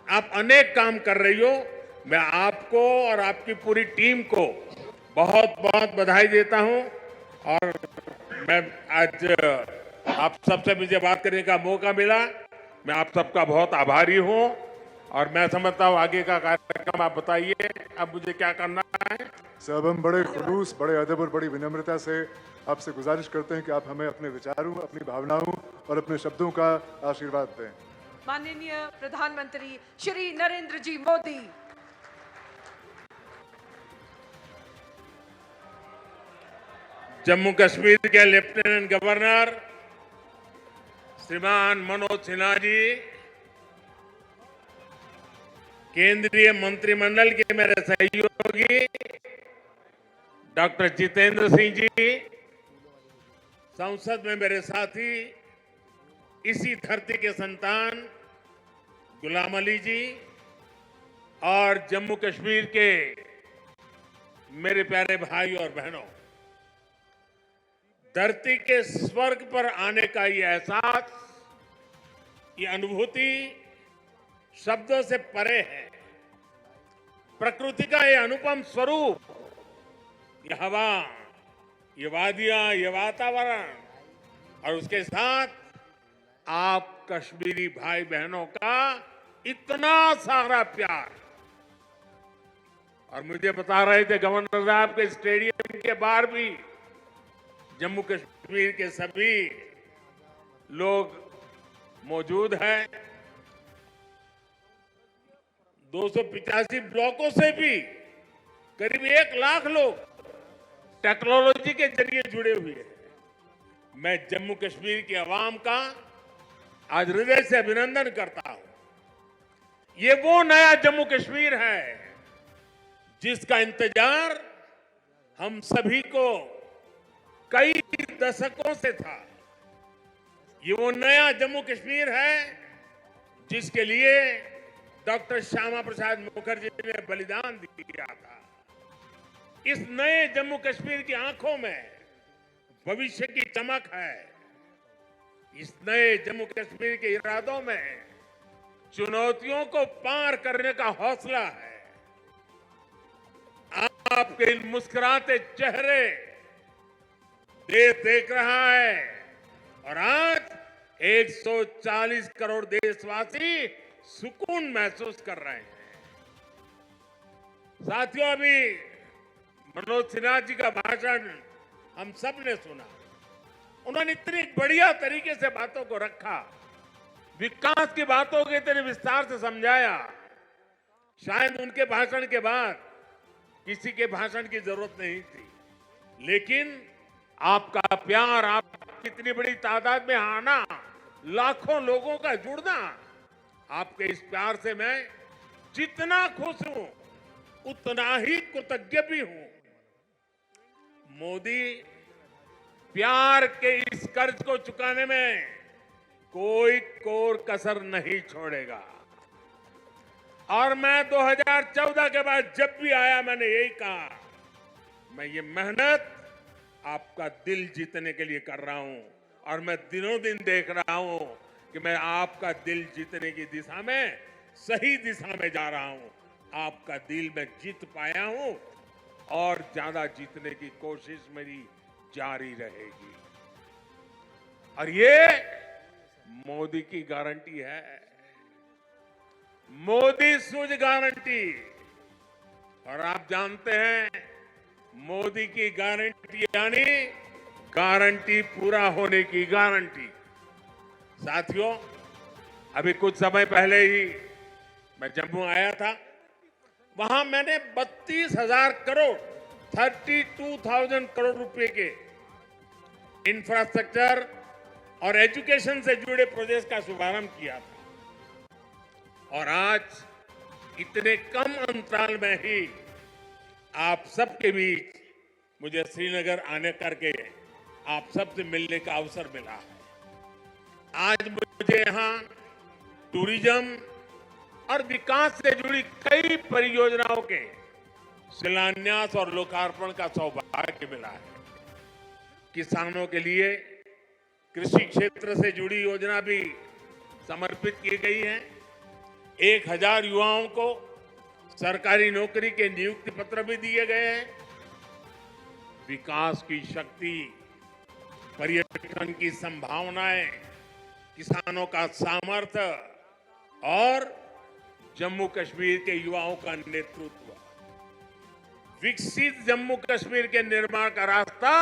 आप अनेक काम कर रही हो। मैं आपको और आपकी पूरी टीम को बहुत बहुत बधाई देता हूं और मैं आज आप सबसे मुझे बात करने का मौका मिला, मैं आप सबका बहुत आभारी हूं और मैं समझता हूं आगे का कार्यक्रम आप बताइए, अब मुझे क्या करना है। सब हम बड़े खुलूस, बड़े अदब और बड़ी विनम्रता से आपसे गुजारिश करते हैं कि आप हमें अपने विचारों, अपनी भावनाओं और अपने शब्दों का आशीर्वाद दें। माननीय प्रधानमंत्री श्री नरेंद्र जी मोदी, जम्मू कश्मीर के लेफ्टिनेंट गवर्नर श्रीमान मनोज सिन्हा जी, केंद्रीय मंत्रिमंडल के मेरे सहयोगी डॉक्टर जितेंद्र सिंह जी, संसद में मेरे साथी, इसी धरती के संतान गुलाम अली जी और जम्मू कश्मीर के मेरे प्यारे भाई और बहनों, धरती के स्वर्ग पर आने का ये एहसास, ये अनुभूति शब्दों से परे है। प्रकृति का ये अनुपम स्वरूप, ये हवा, ये वादियां, ये वातावरण और उसके साथ आप कश्मीरी भाई बहनों का इतना सारा प्यार। और मुझे बता रहे थे गवर्नर साहब के स्टेडियम के बाहर भी जम्मू कश्मीर के सभी लोग मौजूद हैं। 285 ब्लॉकों से भी करीब 1 लाख लोग टेक्नोलॉजी के जरिए जुड़े हुए हैं। मैं जम्मू कश्मीर की आवाम का आज हृदय से अभिनंदन करता हूं। ये वो नया जम्मू कश्मीर है जिसका इंतजार हम सभी को कई दशकों से था। ये वो नया जम्मू कश्मीर है जिसके लिए डॉक्टर श्यामा प्रसाद मुखर्जी ने बलिदान दिया था। इस नए जम्मू कश्मीर की आंखों में भविष्य की चमक है। इस नए जम्मू कश्मीर के इरादों में चुनौतियों को पार करने का हौसला है। आपके इन मुस्कुराते चेहरे देश देख रहा है और आज 140 करोड़ देशवासी सुकून महसूस कर रहे हैं। साथियों, अभी मनोज सिन्हा जी का भाषण हम सब ने सुना। उन्होंने इतनी बढ़िया तरीके से बातों को रखा, विकास की बातों को इतने विस्तार से समझाया। शायद उनके भाषण के बाद किसी के भाषण की जरूरत नहीं थी। लेकिन आपका प्यार, आप कितनी बड़ी तादाद में आना, लाखों लोगों का जुड़ना, आपके इस प्यार से मैं जितना खुश हूं उतना ही कृतज्ञ भी हूं। मोदी प्यार के इस कर्ज को चुकाने में कोई कोर कसर नहीं छोड़ेगा। और मैं 2014 के बाद जब भी आया मैंने यही कहा, मैं ये मेहनत आपका दिल जीतने के लिए कर रहा हूं और मैं दिनों दिन देख रहा हूं कि मैं आपका दिल जीतने की दिशा में सही दिशा में जा रहा हूं। आपका दिल मैं जीत पाया हूं और ज्यादा जीतने की कोशिश मेरी जारी रहेगी। और ये मोदी की गारंटी है, मोदी सूझ गारंटी। और आप जानते हैं मोदी की गारंटी यानी गारंटी पूरा होने की गारंटी। साथियों, अभी कुछ समय पहले ही मैं जम्मू आया था। वहां मैंने 32,000 करोड़ 32,000 करोड़ रुपए के इंफ्रास्ट्रक्चर और एजुकेशन से जुड़े प्रोजेक्ट का शुभारंभ किया था। और आज इतने कम अंतराल में ही आप सबके बीच मुझे श्रीनगर आने करके आप सबसे मिलने का अवसर मिला है। आज मुझे यहाँ टूरिज्म और विकास से जुड़ी कई परियोजनाओं के शिलान्यास और लोकार्पण का सौभाग्य मिला है। किसानों के लिए कृषि क्षेत्र से जुड़ी योजना भी समर्पित की गई है। 1000 युवाओं को सरकारी नौकरी के नियुक्ति पत्र भी दिए गए हैं। विकास की शक्ति, पर्यटन की संभावनाएं, किसानों का सामर्थ्य और जम्मू कश्मीर के युवाओं का नेतृत्व, विकसित जम्मू कश्मीर के निर्माण का रास्ता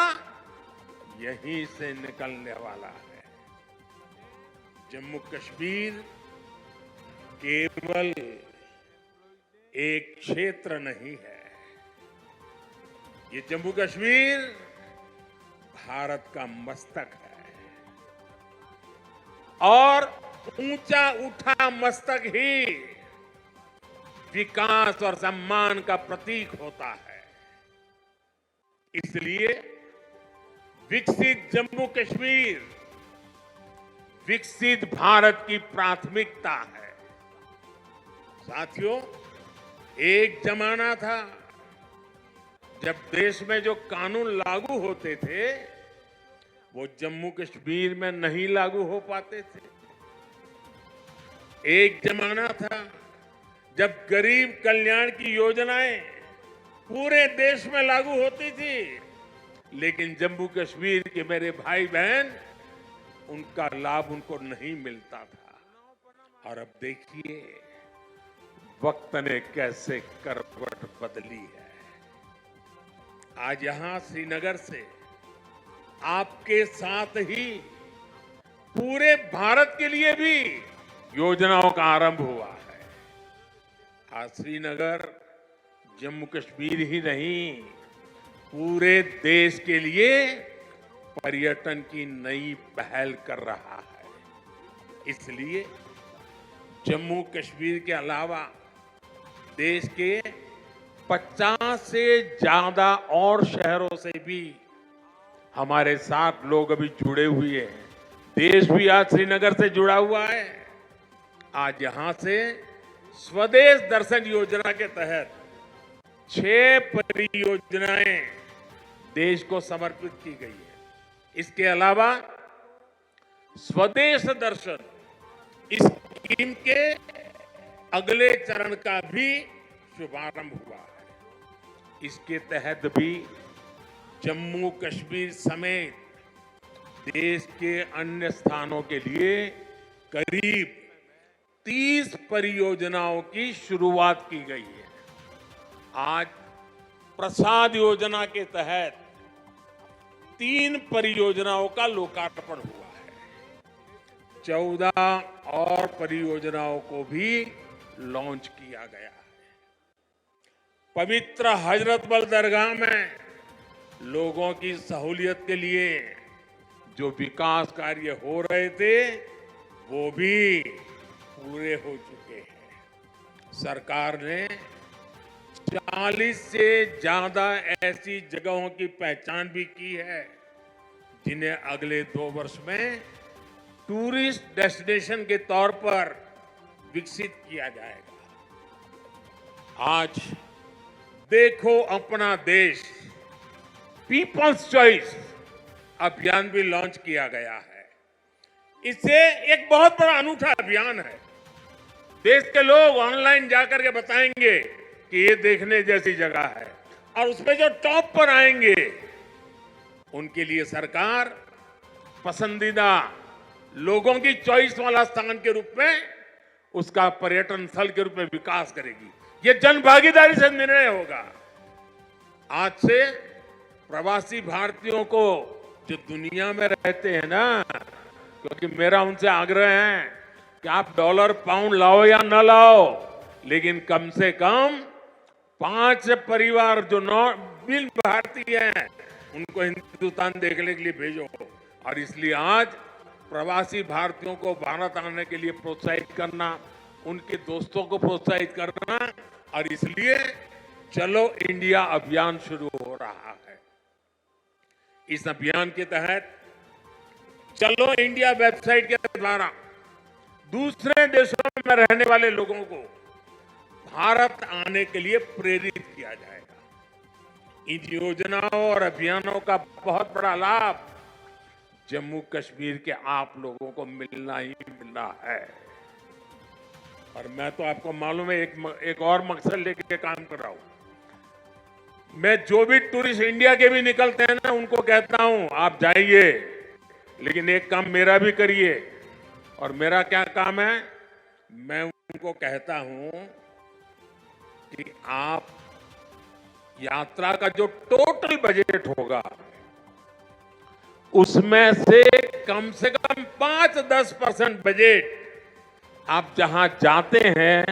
यहीं से निकलने वाला है। जम्मू कश्मीर केवल एक क्षेत्र नहीं है, ये जम्मू कश्मीर भारत का मस्तक है। और ऊंचा उठा मस्तक ही विकास और सम्मान का प्रतीक होता है। इसलिए विकसित जम्मू कश्मीर विकसित भारत की प्राथमिकता है। साथियों, एक जमाना था जब देश में जो कानून लागू होते थे वो जम्मू कश्मीर में नहीं लागू हो पाते थे। एक जमाना था जब गरीब कल्याण की योजनाएं पूरे देश में लागू होती थी, लेकिन जम्मू कश्मीर के मेरे भाई बहन उनका लाभ उनको नहीं मिलता था। और अब देखिए वक्त ने कैसे करवट बदली है। आज यहां श्रीनगर से आपके साथ ही पूरे भारत के लिए भी योजनाओं का आरंभ हुआ है। आज श्रीनगर जम्मू कश्मीर ही नहीं, पूरे देश के लिए पर्यटन की नई पहल कर रहा है। इसलिए जम्मू कश्मीर के अलावा देश के 50 से ज्यादा और शहरों से भी हमारे साथ लोग अभी जुड़े हुए हैं। देश भी आज श्रीनगर से जुड़ा हुआ है। आज यहां से स्वदेश दर्शन योजना के तहत 6 परियोजनाएं देश को समर्पित की गई है। इसके अलावा स्वदेश दर्शन इस स्कीम के अगले चरण का भी शुभारंभ हुआ है। इसके तहत भी जम्मू कश्मीर समेत देश के अन्य स्थानों के लिए करीब 30 परियोजनाओं की शुरुआत की गई है। आज प्रसाद योजना के तहत 3 परियोजनाओं का लोकार्पण हुआ है। 14 और परियोजनाओं को भी लॉन्च किया गया है। पवित्र हजरत बल दरगाह में लोगों की सहूलियत के लिए जो विकास कार्य हो रहे थे वो भी पूरे हो चुके हैं। सरकार ने 40 से ज्यादा ऐसी जगहों की पहचान भी की है जिन्हें अगले 2 वर्ष में टूरिस्ट डेस्टिनेशन के तौर पर विकसित किया जाएगा। आज देखो अपना देश पीपल्स चॉइस अभियान भी लॉन्च किया गया है। इससे एक बहुत बड़ा अनूठा अभियान है। देश के लोग ऑनलाइन जाकर के बताएंगे कि ये देखने जैसी जगह है और उसमें जो टॉप पर आएंगे उनके लिए सरकार पसंदीदा लोगों की चॉइस वाला स्थान के रूप में उसका पर्यटन स्थल के रूप में विकास करेगी। ये जन भागीदारी से निर्णय होगा। आज से प्रवासी भारतीयों को जो दुनिया में रहते हैं ना, क्योंकि मेरा उनसे आग्रह है कि आप डॉलर पाउंड लाओ या न लाओ, लेकिन कम से कम 5 परिवार जो बिन भारतीय हैं उनको हिंदुस्तान देखने के लिए भेजो। और इसलिए आज प्रवासी भारतीयों को भारत आने के लिए प्रोत्साहित करना, उनके दोस्तों को प्रोत्साहित करना, और इसलिए चलो इंडिया अभियान शुरू हो रहा है। इस अभियान के तहत चलो इंडिया वेबसाइट के द्वारा दूसरे देशों में रहने वाले लोगों को भारत आने के लिए प्रेरित किया जाएगा। इन योजनाओं और अभियानों का बहुत बड़ा लाभ जम्मू कश्मीर के आप लोगों को मिलना ही मिलना है। और मैं तो आपको मालूम है एक और मकसद लेके काम कर रहा हूं। मैं जो भी टूरिस्ट इंडिया के भी निकलते हैं ना, उनको कहता हूं आप जाइए, लेकिन एक काम मेरा भी करिए। और मेरा क्या काम है? मैं उनको कहता हूं कि आप यात्रा का जो टोटल बजट होगा उसमें से कम 5-10% बजट आप जहां जाते हैं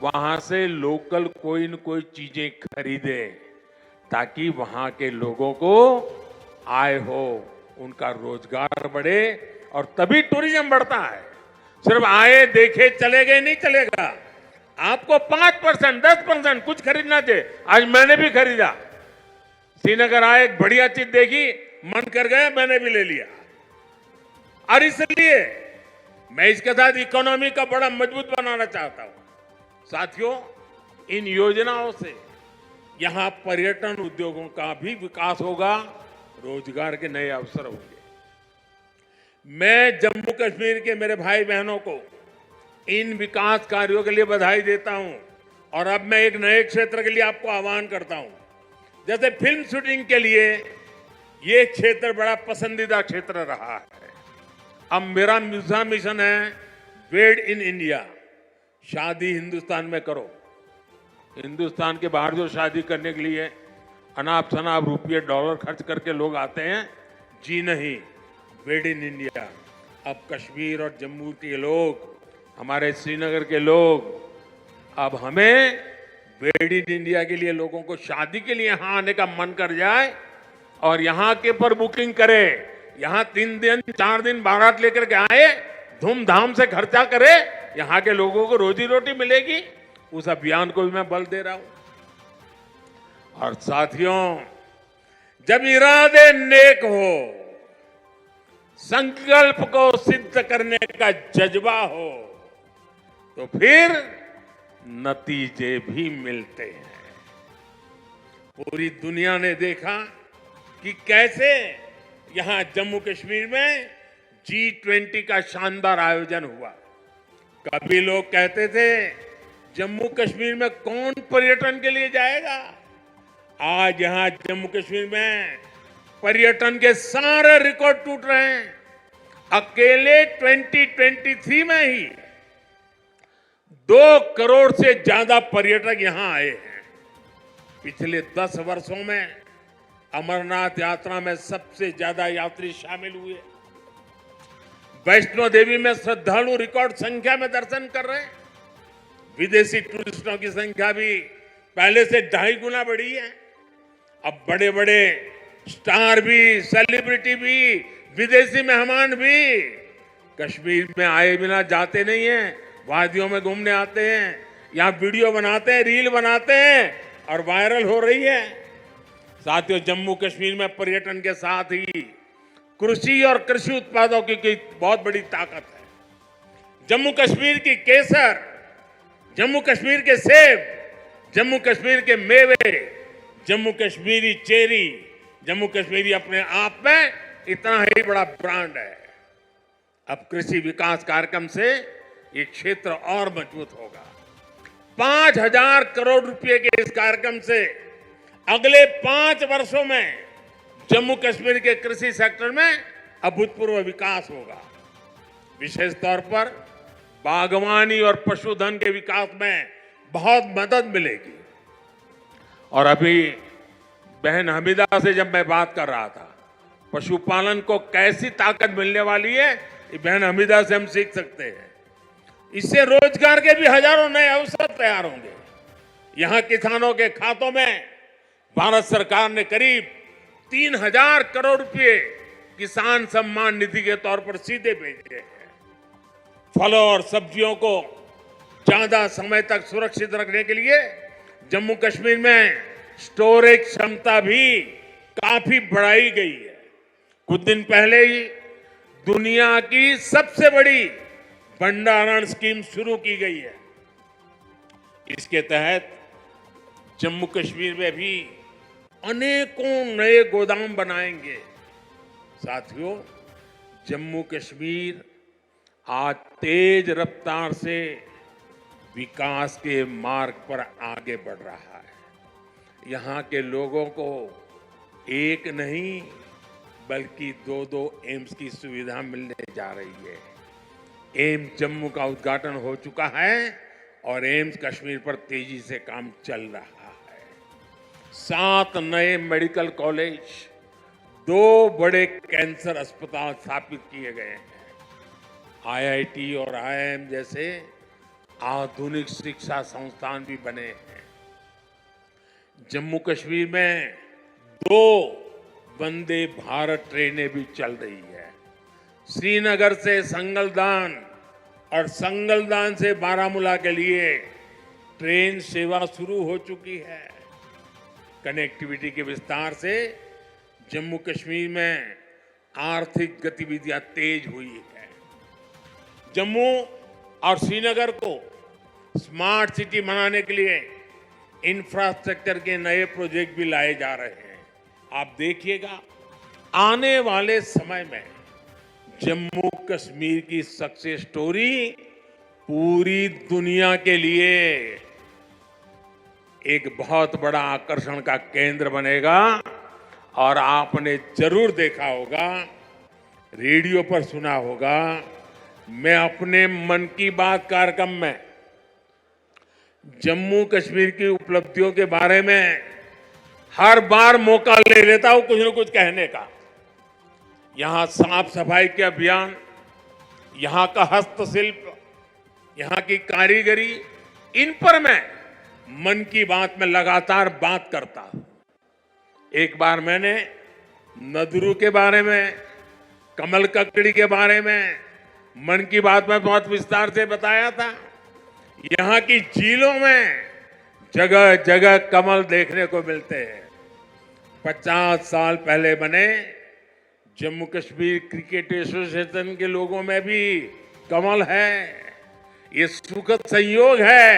वहां से लोकल कोई न कोई चीजें खरीदें, ताकि वहां के लोगों को आय हो, उनका रोजगार बढ़े, और तभी टूरिज्म बढ़ता है। सिर्फ आए देखे चले गए नहीं चलेगा। आपको 5%, 10% कुछ खरीदना चाहिए। आज मैंने भी खरीदा। श्रीनगर आए, एक बढ़िया चीज देखी, मन कर गया, मैंने भी ले लिया। और इसलिए मैं इसके साथ इकोनॉमी का बड़ा मजबूत बनाना चाहता हूं। साथियों, इन योजनाओं से यहां पर्यटन उद्योगों का भी विकास होगा, रोजगार के नए अवसर होंगे। मैं जम्मू कश्मीर के मेरे भाई बहनों को इन विकास कार्यों के लिए बधाई देता हूं। और अब मैं एक नए क्षेत्र के लिए आपको आह्वान करता हूं। जैसे फिल्म शूटिंग के लिए ये क्षेत्र बड़ा पसंदीदा क्षेत्र रहा है। अब मेरा मिशन है वेड इन इंडिया, शादी हिंदुस्तान में करो। हिंदुस्तान के बाहर जो शादी करने के लिए अनाप शनाप रुपये डॉलर खर्च करके लोग आते हैं, जी नहीं, वेड इन इंडिया। अब कश्मीर और जम्मू के लोग, हमारे श्रीनगर के लोग, अब हमें वेड इन इंडिया के लिए लोगों को शादी के लिए यहां आने का मन कर जाए और यहां के पर बुकिंग करे, यहां 3 दिन 4 दिन बारात लेकर के आए, धूमधाम से खर्चा करे, यहां के लोगों को रोजी रोटी मिलेगी। उस अभियान को भी मैं बल दे रहा हूं। और साथियों, जब इरादे नेक हो, संकल्प को सिद्ध करने का जज्बा हो, तो फिर नतीजे भी मिलते हैं। पूरी दुनिया ने देखा कि कैसे यहां जम्मू कश्मीर में G20 का शानदार आयोजन हुआ। कभी लोग कहते थे जम्मू कश्मीर में कौन पर्यटन के लिए जाएगा। आज यहां जम्मू कश्मीर में पर्यटन के सारे रिकॉर्ड टूट रहे हैं। अकेले 2023 में ही 2 करोड़ से ज्यादा पर्यटक यहां आए हैं। पिछले 10 वर्षों में अमरनाथ यात्रा में सबसे ज्यादा यात्री शामिल हुए। वैष्णो देवी में श्रद्धालु रिकॉर्ड संख्या में दर्शन कर रहे हैं। विदेशी टूरिस्टों की संख्या भी पहले से 2.5 गुना बढ़ी है। अब बड़े बड़े स्टार भी, सेलिब्रिटी भी, विदेशी मेहमान भी कश्मीर में आए बिना जाते नहीं हैं। वादियों में घूमने आते हैं, यहाँ वीडियो बनाते हैं, रील बनाते हैं और वायरल हो रही है। साथियों, जम्मू कश्मीर में पर्यटन के साथ ही कृषि और कृषि उत्पादों की बहुत बड़ी ताकत है। जम्मू कश्मीर की केसर, जम्मू कश्मीर के सेब, जम्मू कश्मीर के मेवे, जम्मू कश्मीरी चेरी, जम्मू कश्मीरी अपने आप में इतना ही बड़ा ब्रांड है। अब कृषि विकास कार्यक्रम से ये क्षेत्र और मजबूत होगा। 5,000 करोड़ रुपए के इस कार्यक्रम से अगले 5 वर्षों में जम्मू कश्मीर के कृषि सेक्टर में अभूतपूर्व विकास होगा। विशेष तौर पर बागवानी और पशुधन के विकास में बहुत मदद मिलेगी। और अभी बहन हमीदा से जब मैं बात कर रहा था, पशुपालन को कैसी ताकत मिलने वाली है, ये बहन हमीदा से हम सीख सकते हैं। इससे रोजगार के भी हजारों नए अवसर तैयार होंगे। यहां किसानों के खातों में भारत सरकार ने करीब 3,000 करोड़ रुपए किसान सम्मान निधि के तौर पर सीधे भेजे हैं। फलों और सब्जियों को ज्यादा समय तक सुरक्षित रखने के लिए जम्मू कश्मीर में स्टोरेज क्षमता भी काफी बढ़ाई गई है। कुछ दिन पहले ही दुनिया की सबसे बड़ी भंडारण स्कीम शुरू की गई है। इसके तहत जम्मू कश्मीर में भी अनेकों नए गोदाम बनाएंगे। साथियों, जम्मू कश्मीर आज तेज रफ्तार से विकास के मार्ग पर आगे बढ़ रहा है। यहाँ के लोगों को एक नहीं बल्कि 2-2 एम्स की सुविधा मिलने जा रही है। एम्स जम्मू का उद्घाटन हो चुका है और एम्स कश्मीर पर तेजी से काम चल रहा है। 7 नए मेडिकल कॉलेज, 2 बड़े कैंसर अस्पताल स्थापित किए गए हैं। IIT और IIM जैसे आधुनिक शिक्षा संस्थान भी बने हैं। जम्मू कश्मीर में 2 वंदे भारत ट्रेनें भी चल रही है। श्रीनगर से संगलदान और संगलदान से बारामूला के लिए ट्रेन सेवा शुरू हो चुकी है। कनेक्टिविटी के विस्तार से जम्मू कश्मीर में आर्थिक गतिविधियां तेज हुई है। जम्मू और श्रीनगर को स्मार्ट सिटी बनाने के लिए इंफ्रास्ट्रक्चर के नए प्रोजेक्ट भी लाए जा रहे हैं। आप देखिएगा, आने वाले समय में जम्मू कश्मीर की सक्सेस स्टोरी पूरी दुनिया के लिए एक बहुत बड़ा आकर्षण का केंद्र बनेगा। और आपने जरूर देखा होगा, रेडियो पर सुना होगा, मैं अपने मन की बात कार्यक्रम में जम्मू कश्मीर की उपलब्धियों के बारे में हर बार मौका ले लेता हूं कुछ न कुछ कहने का। यहां साफ सफाई के अभियान, यहां का हस्तशिल्प, यहां की कारीगरी, इन पर मैं मन की बात में लगातार बात करता हूं। एक बार मैंने नदरू के बारे में, कमल ककड़ी के बारे में मन की बात में बहुत विस्तार से बताया था। यहां की झीलों में जगह जगह कमल देखने को मिलते हैं। 50 साल पहले बने जम्मू कश्मीर क्रिकेट एसोसिएशन के लोगों में भी कमल है। ये सुखद संयोग है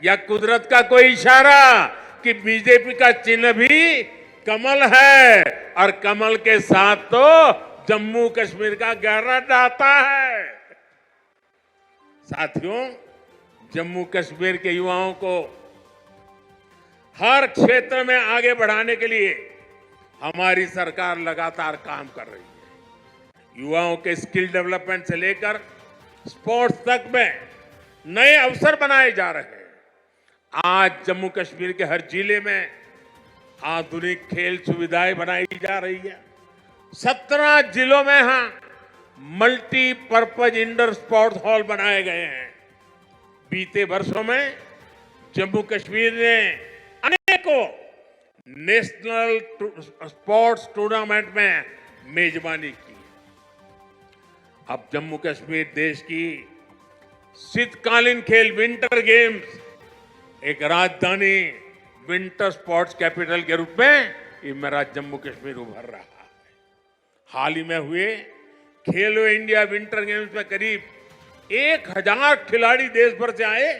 या कुदरत का कोई इशारा कि बीजेपी का चिन्ह भी कमल है और कमल के साथ तो जम्मू कश्मीर का गहरा नाता है। साथियों, जम्मू कश्मीर के युवाओं को हर क्षेत्र में आगे बढ़ाने के लिए हमारी सरकार लगातार काम कर रही है। युवाओं के स्किल डेवलपमेंट से लेकर स्पोर्ट्स तक में नए अवसर बनाए जा रहे हैं। आज जम्मू कश्मीर के हर जिले में आधुनिक खेल सुविधाएं बनाई जा रही है। 17 जिलों में यहां मल्टीपर्पज इंडोर स्पोर्ट्स हॉल बनाए गए हैं। बीते वर्षों में जम्मू कश्मीर ने अनेकों नेशनल स्पोर्ट्स टूर्नामेंट में मेजबानी की। अब जम्मू कश्मीर देश की शीतकालीन खेल विंटर गेम्स एक राजधानी विंटर स्पोर्ट्स कैपिटल के रूप में ये मेरा जम्मू कश्मीर उभर रहा है। हाल ही में हुए खेलो इंडिया विंटर गेम्स में करीब 1000 खिलाड़ी देश भर से आए,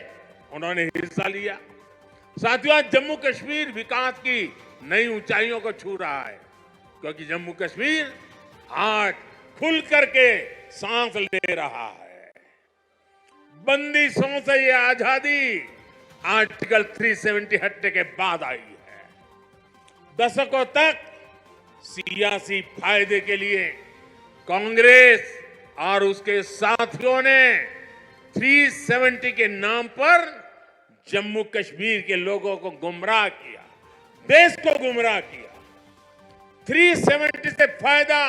उन्होंने हिस्सा लिया। साथियों, आज जम्मू कश्मीर विकास की नई ऊंचाइयों को छू रहा है, क्योंकि जम्मू कश्मीर आज खुल करके सांस ले रहा है। बंदिशों से ये आजादी आर्टिकल 370 हटने के बाद आई है। दशकों तक सियासी फायदे के लिए कांग्रेस और उसके साथियों ने 370 के नाम पर जम्मू कश्मीर के लोगों को गुमराह किया, देश को गुमराह किया। 370 से फायदा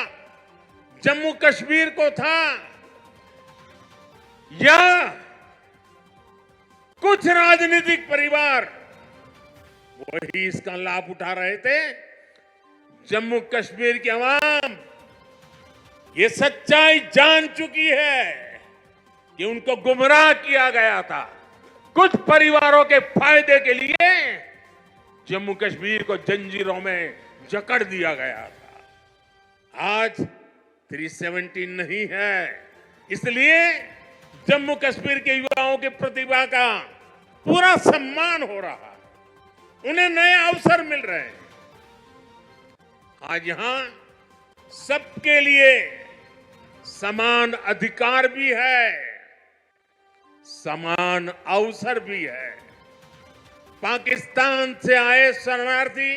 जम्मू कश्मीर को था या कुछ राजनीतिक परिवार वही इसका लाभ उठा रहे थे? जम्मू कश्मीर की आवाम ये सच्चाई जान चुकी है कि उनको गुमराह किया गया था। कुछ परिवारों के फायदे के लिए जम्मू कश्मीर को जंजीरों में जकड़ दिया गया था। आज 370 नहीं है, इसलिए जम्मू कश्मीर के युवाओं की प्रतिभा का पूरा सम्मान हो रहा है, उन्हें नए अवसर मिल रहे हैं। आज यहां सबके लिए समान अधिकार भी है, समान अवसर भी है। पाकिस्तान से आए शरणार्थी,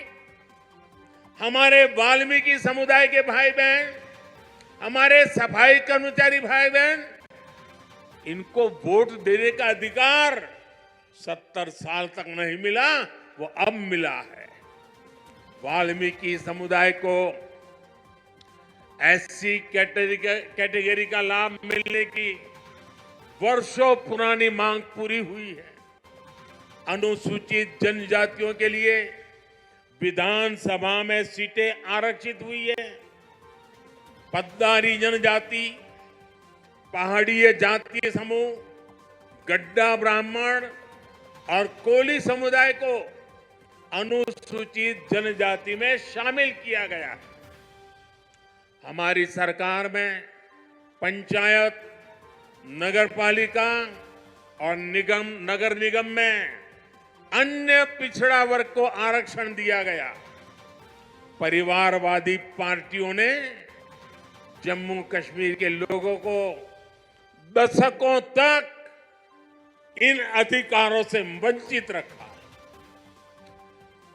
हमारे वाल्मीकि समुदाय के भाई बहन, हमारे सफाई कर्मचारी भाई बहन, इनको वोट देने का अधिकार 70 साल तक नहीं मिला, वो अब मिला है। वाल्मीकि समुदाय को एससी कैटेगरी का लाभ मिलने की वर्षों पुरानी मांग पूरी हुई है। अनुसूचित जनजातियों के लिए विधानसभा में सीटें आरक्षित हुई है। पद्दारी जनजाति, पहाड़ीय जातीय समूह, गड्ढा ब्राह्मण और कोली समुदाय को अनुसूचित जनजाति में शामिल किया गया है। हमारी सरकार में पंचायत, नगरपालिका और नगर निगम में अन्य पिछड़ा वर्ग को आरक्षण दिया गया। परिवारवादी पार्टियों ने जम्मू कश्मीर के लोगों को दशकों तक इन अधिकारों से वंचित रखा।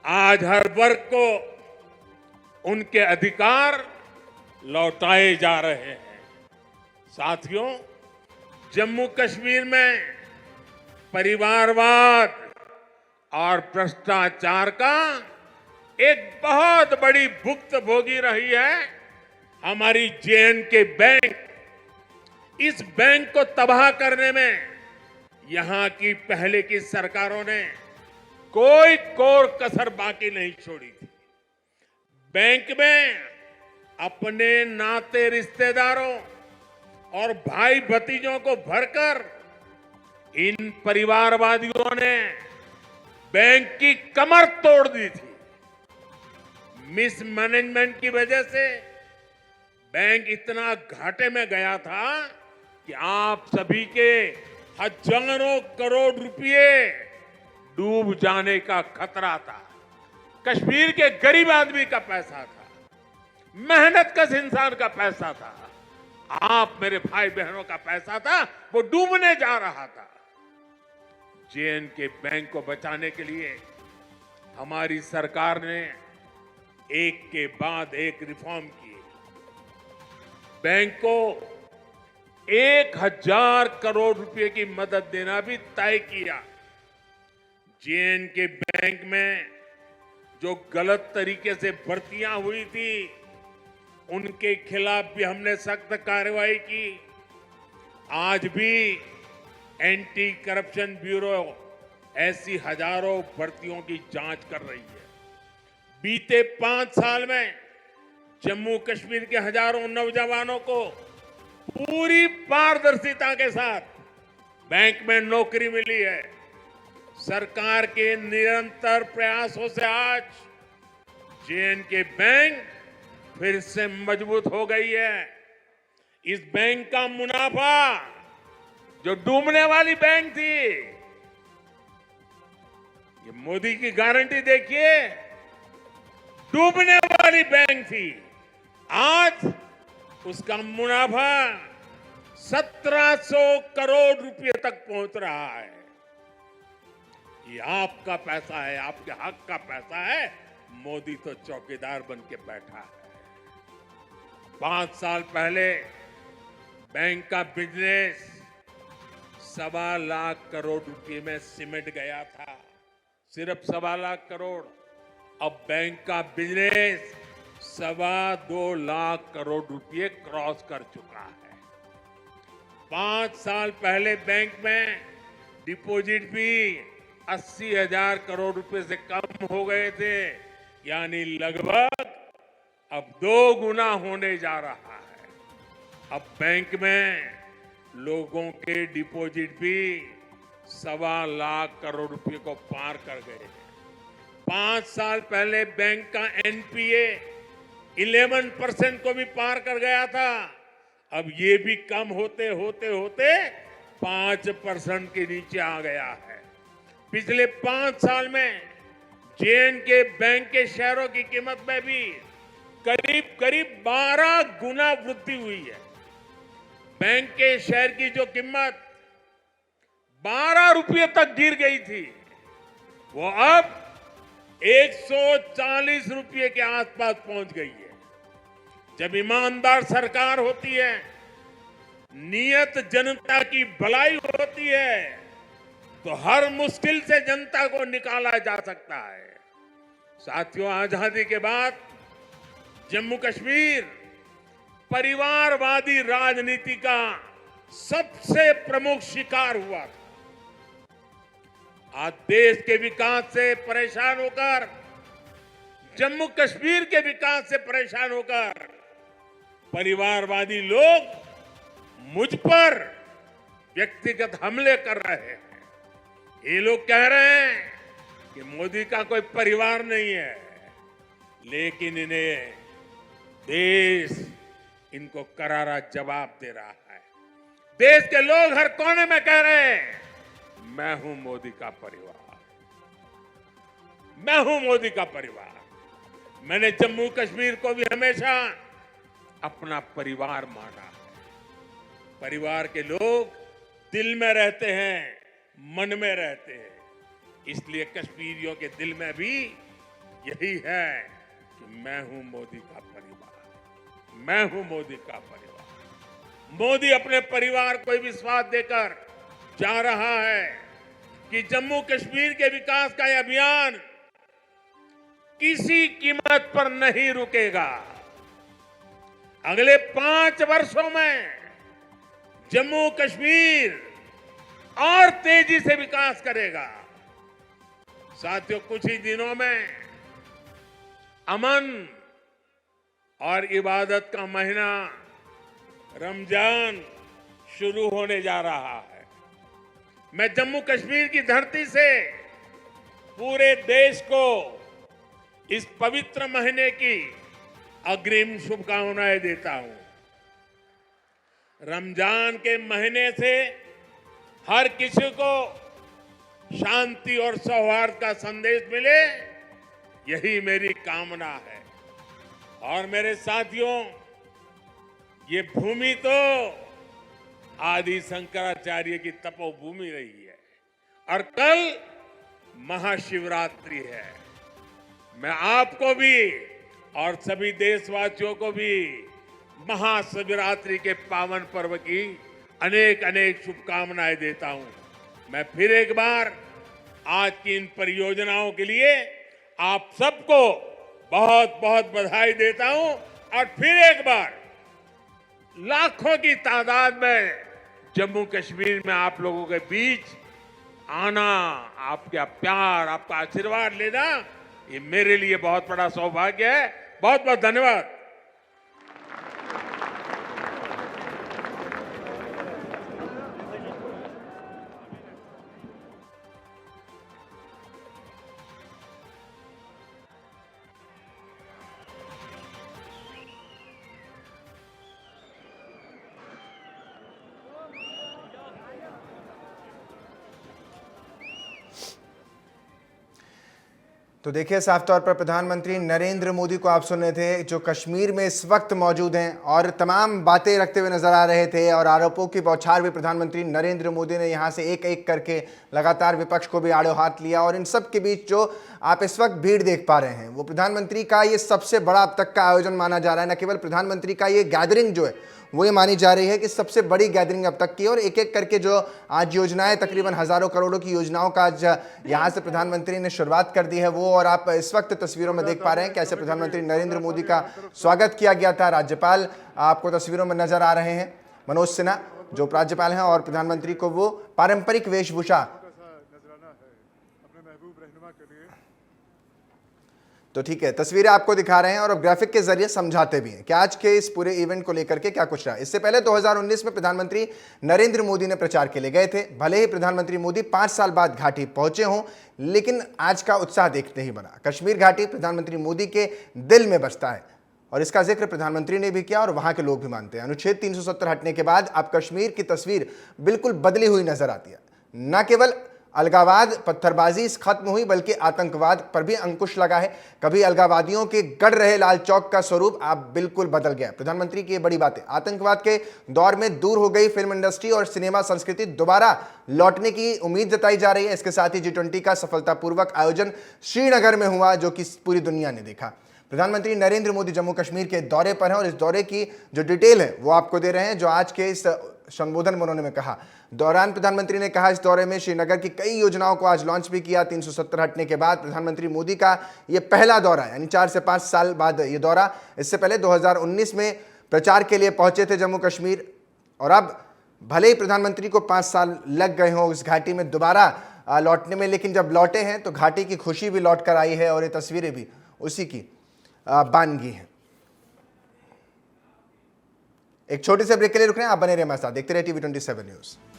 आज हर वर्ग को उनके अधिकार लौटाए जा रहे हैं। साथियों, जम्मू कश्मीर में परिवारवाद और भ्रष्टाचार का एक बहुत बड़ी भुक्तभोगी रही है हमारी जे.एंड.के बैंक। इस बैंक को तबाह करने में यहां की पहले की सरकारों ने कोई कोर कसर बाकी नहीं छोड़ी थी। बैंक में अपने नाते रिश्तेदारों और भाई भतीजों को भरकर इन परिवारवादियों ने बैंक की कमर तोड़ दी थी। मिसमैनेजमेंट की वजह से बैंक इतना घाटे में गया था कि आप सभी के हजारों करोड़ रुपए डूब जाने का खतरा था। कश्मीर के गरीब आदमी का पैसा था, मेहनतकश इंसान का पैसा था, आप मेरे भाई बहनों का पैसा था, वो डूबने जा रहा था। जे.एंड.के बैंक को बचाने के लिए हमारी सरकार ने एक के बाद एक रिफॉर्म किए। बैंक को 1000 करोड़ रुपए की मदद देना भी तय किया। जे.एंड.के बैंक में जो गलत तरीके से भर्तियां हुई थी, उनके खिलाफ भी हमने सख्त कार्रवाई की। आज भी एंटी करप्शन ब्यूरो ऐसी हजारों भर्तियों की जांच कर रही है। बीते 5 साल में जम्मू कश्मीर के हजारों नौजवानों को पूरी पारदर्शिता के साथ बैंक में नौकरी मिली है। सरकार के निरंतर प्रयासों से आज J&K बैंक फिर से मजबूत हो गई है। इस बैंक का मुनाफा, जो डूबने वाली बैंक थी, ये मोदी की गारंटी देखिए, डूबने वाली बैंक थी, आज उसका मुनाफा 1700 करोड़ रुपए तक पहुंच रहा है। ये आपका पैसा है, आपके हक का पैसा है। मोदी तो चौकीदार बन के बैठा है। 5 साल पहले बैंक का बिजनेस 1.25 लाख करोड़ रुपए में सिमट गया था, सिर्फ 1.25 लाख करोड़। अब बैंक का बिजनेस 2.25 लाख करोड़ रुपए क्रॉस कर चुका है। 5 साल पहले बैंक में डिपॉजिट भी 80,000 करोड़ रुपए से कम हो गए थे, यानी लगभग अब 2 गुना होने जा रहा है। अब बैंक में लोगों के डिपॉजिट भी 1.25 लाख करोड़ रुपए को पार कर गए हैं। 5 साल पहले बैंक का एनपीए 11% को भी पार कर गया था। अब ये भी कम होते होते होते 5% के नीचे आ गया है। पिछले 5 साल में J&K बैंक के शेयरों की कीमत में भी करीब 12 गुना वृद्धि हुई है। बैंक के शेयर की जो कीमत 12 रुपये तक गिर गई थी, वो अब 140 रुपये के आसपास पहुंच गई है। जब ईमानदार सरकार होती है, नियत जनता की भलाई होती है, तो हर मुश्किल से जनता को निकाला जा सकता है। साथियों, आजादी के बाद जम्मू कश्मीर परिवारवादी राजनीति का सबसे प्रमुख शिकार हुआ था। आज देश के विकास से परेशान होकर, जम्मू कश्मीर के विकास से परेशान होकर परिवारवादी लोग मुझ पर व्यक्तिगत हमले कर रहे हैं। ये लोग कह रहे हैं कि मोदी का कोई परिवार नहीं है, लेकिन इन्हें देश इनको करारा जवाब दे रहा है। देश के लोग हर कोने में कह रहे हैं, मैं हूं मोदी का परिवार, मैं हूं मोदी का परिवार। मैंने जम्मू कश्मीर को भी हमेशा अपना परिवार माना है। परिवार के लोग दिल में रहते हैं, मन में रहते हैं। इसलिए कश्मीरियों के दिल में भी यही है कि मैं हूं मोदी का परिवार, मैं हूं मोदी का परिवार। मोदी अपने परिवार को विश्वास देकर जा रहा है कि जम्मू कश्मीर के विकास का यह अभियान किसी कीमत पर नहीं रुकेगा। अगले 5 वर्षों में जम्मू कश्मीर और तेजी से विकास करेगा। साथियों, कुछ ही दिनों में अमन और इबादत का महीना रमजान शुरू होने जा रहा है। मैं जम्मू कश्मीर की धरती से पूरे देश को इस पवित्र महीने की अग्रिम शुभकामनाएं देता हूं। रमजान के महीने से हर किसी को शांति और सौहार्द का संदेश मिले, यही मेरी कामना है। और मेरे साथियों, ये भूमि तो आदि शंकराचार्य की तपोभूमि रही है और कल महाशिवरात्रि है। मैं आपको भी और सभी देशवासियों को भी महाशिवरात्रि के पावन पर्व की अनेक अनेक शुभकामनाएं देता हूं। मैं फिर एक बार आज की इन परियोजनाओं के लिए आप सबको बहुत बहुत बधाई देता हूं और फिर एक बार लाखों की तादाद में जम्मू कश्मीर में आप लोगों के बीच आना, आपका प्यार, आपका आशीर्वाद लेना, ये मेरे लिए बहुत बड़ा सौभाग्य है। बहुत बहुत धन्यवाद। तो देखिए, साफ तौर पर प्रधानमंत्री नरेंद्र मोदी को आप सुन रहे थे, जो कश्मीर में इस वक्त मौजूद हैं और तमाम बातें रखते हुए नजर आ रहे थे और आरोपों की बौछार भी प्रधानमंत्री नरेंद्र मोदी ने यहां से एक एक करके लगातार विपक्ष को भी आड़ो हाथ लिया। और इन सब के बीच जो आप इस वक्त भीड़ देख पा रहे हैं, वो प्रधानमंत्री का ये सबसे बड़ा अब तक का आयोजन माना जा रहा है। न केवल प्रधानमंत्री का ये गैदरिंग जो है वो ये मानी जा रही है कि सबसे बड़ी गैदरिंग अब तक की, और एक एक करके जो आज योजनाएं, तकरीबन हजारों करोड़ों की योजनाओं का आज यहां से प्रधानमंत्री ने शुरुआत कर दी है वो। और आप इस वक्त तस्वीरों में देख पा रहे हैं कैसे प्रधानमंत्री नरेंद्र मोदी का स्वागत किया गया था। राज्यपाल आपको तस्वीरों में नजर आ रहे हैं, मनोज सिन्हा जो राज्यपाल हैं, और प्रधानमंत्री को वो पारंपरिक वेशभूषा। तो ठीक है, तस्वीरें आपको दिखा रहे हैं और अब ग्राफिक के जरिए समझाते भी हैं कि आज के इस पूरे इवेंट को लेकर के क्या कुछ रहा। इससे पहले 2019 में प्रधानमंत्री नरेंद्र मोदी ने प्रचार के लिए गए थे। भले ही प्रधानमंत्री मोदी 5 साल बाद घाटी पहुंचे हों, लेकिन आज का उत्साह देखते ही बना। कश्मीर घाटी प्रधानमंत्री मोदी के दिल में बसता है और इसका जिक्र प्रधानमंत्री ने भी किया और वहां के लोग भी मानते हैं। अनुच्छेद 370 हटने के बाद अब कश्मीर की तस्वीर बिल्कुल बदली हुई नजर आती है। न केवल अलगाववाद, पत्थरबाजी खत्म हुई, बल्कि आतंकवाद पर भी अंकुश लगा है। कभी अलगाववादियों के गढ़ रहे लाल चौक का स्वरूप अब बिल्कुल बदल गया। प्रधानमंत्री की ये बड़ी बात है। आतंकवाद के दौर में दूर हो गई फिल्म इंडस्ट्री और सिनेमा संस्कृति दोबारा लौटने की उम्मीद जताई जा रही है। इसके साथ ही G20 का सफलतापूर्वक आयोजन श्रीनगर में हुआ, जो कि पूरी दुनिया ने देखा। प्रधानमंत्री नरेंद्र मोदी जम्मू कश्मीर के दौरे पर हैं और इस दौरे की जो डिटेल है वो आपको दे रहे हैं, जो आज के इस संबोधन में उन्होंने कहा। दौरान प्रधानमंत्री ने कहा, इस दौरे में श्रीनगर की कई योजनाओं को आज लॉन्च भी किया। 370 हटने के बाद प्रधानमंत्री मोदी का ये पहला दौरा है, यानी 4 से 5 साल बाद ये दौरा। इससे पहले 2019 में प्रचार के लिए पहुंचे थे जम्मू कश्मीर, और अब भले ही प्रधानमंत्री को 5 साल लग गए हों इस घाटी में दोबारा लौटने में, लेकिन जब लौटे हैं तो घाटी की खुशी भी लौट कर आई है और ये तस्वीरें भी उसी की बानगी है। एक छोटे से ब्रेक के लिए रुक रहे हैं, आप बने रहे हमारे साथ, देखते रहे TV27 न्यूज़।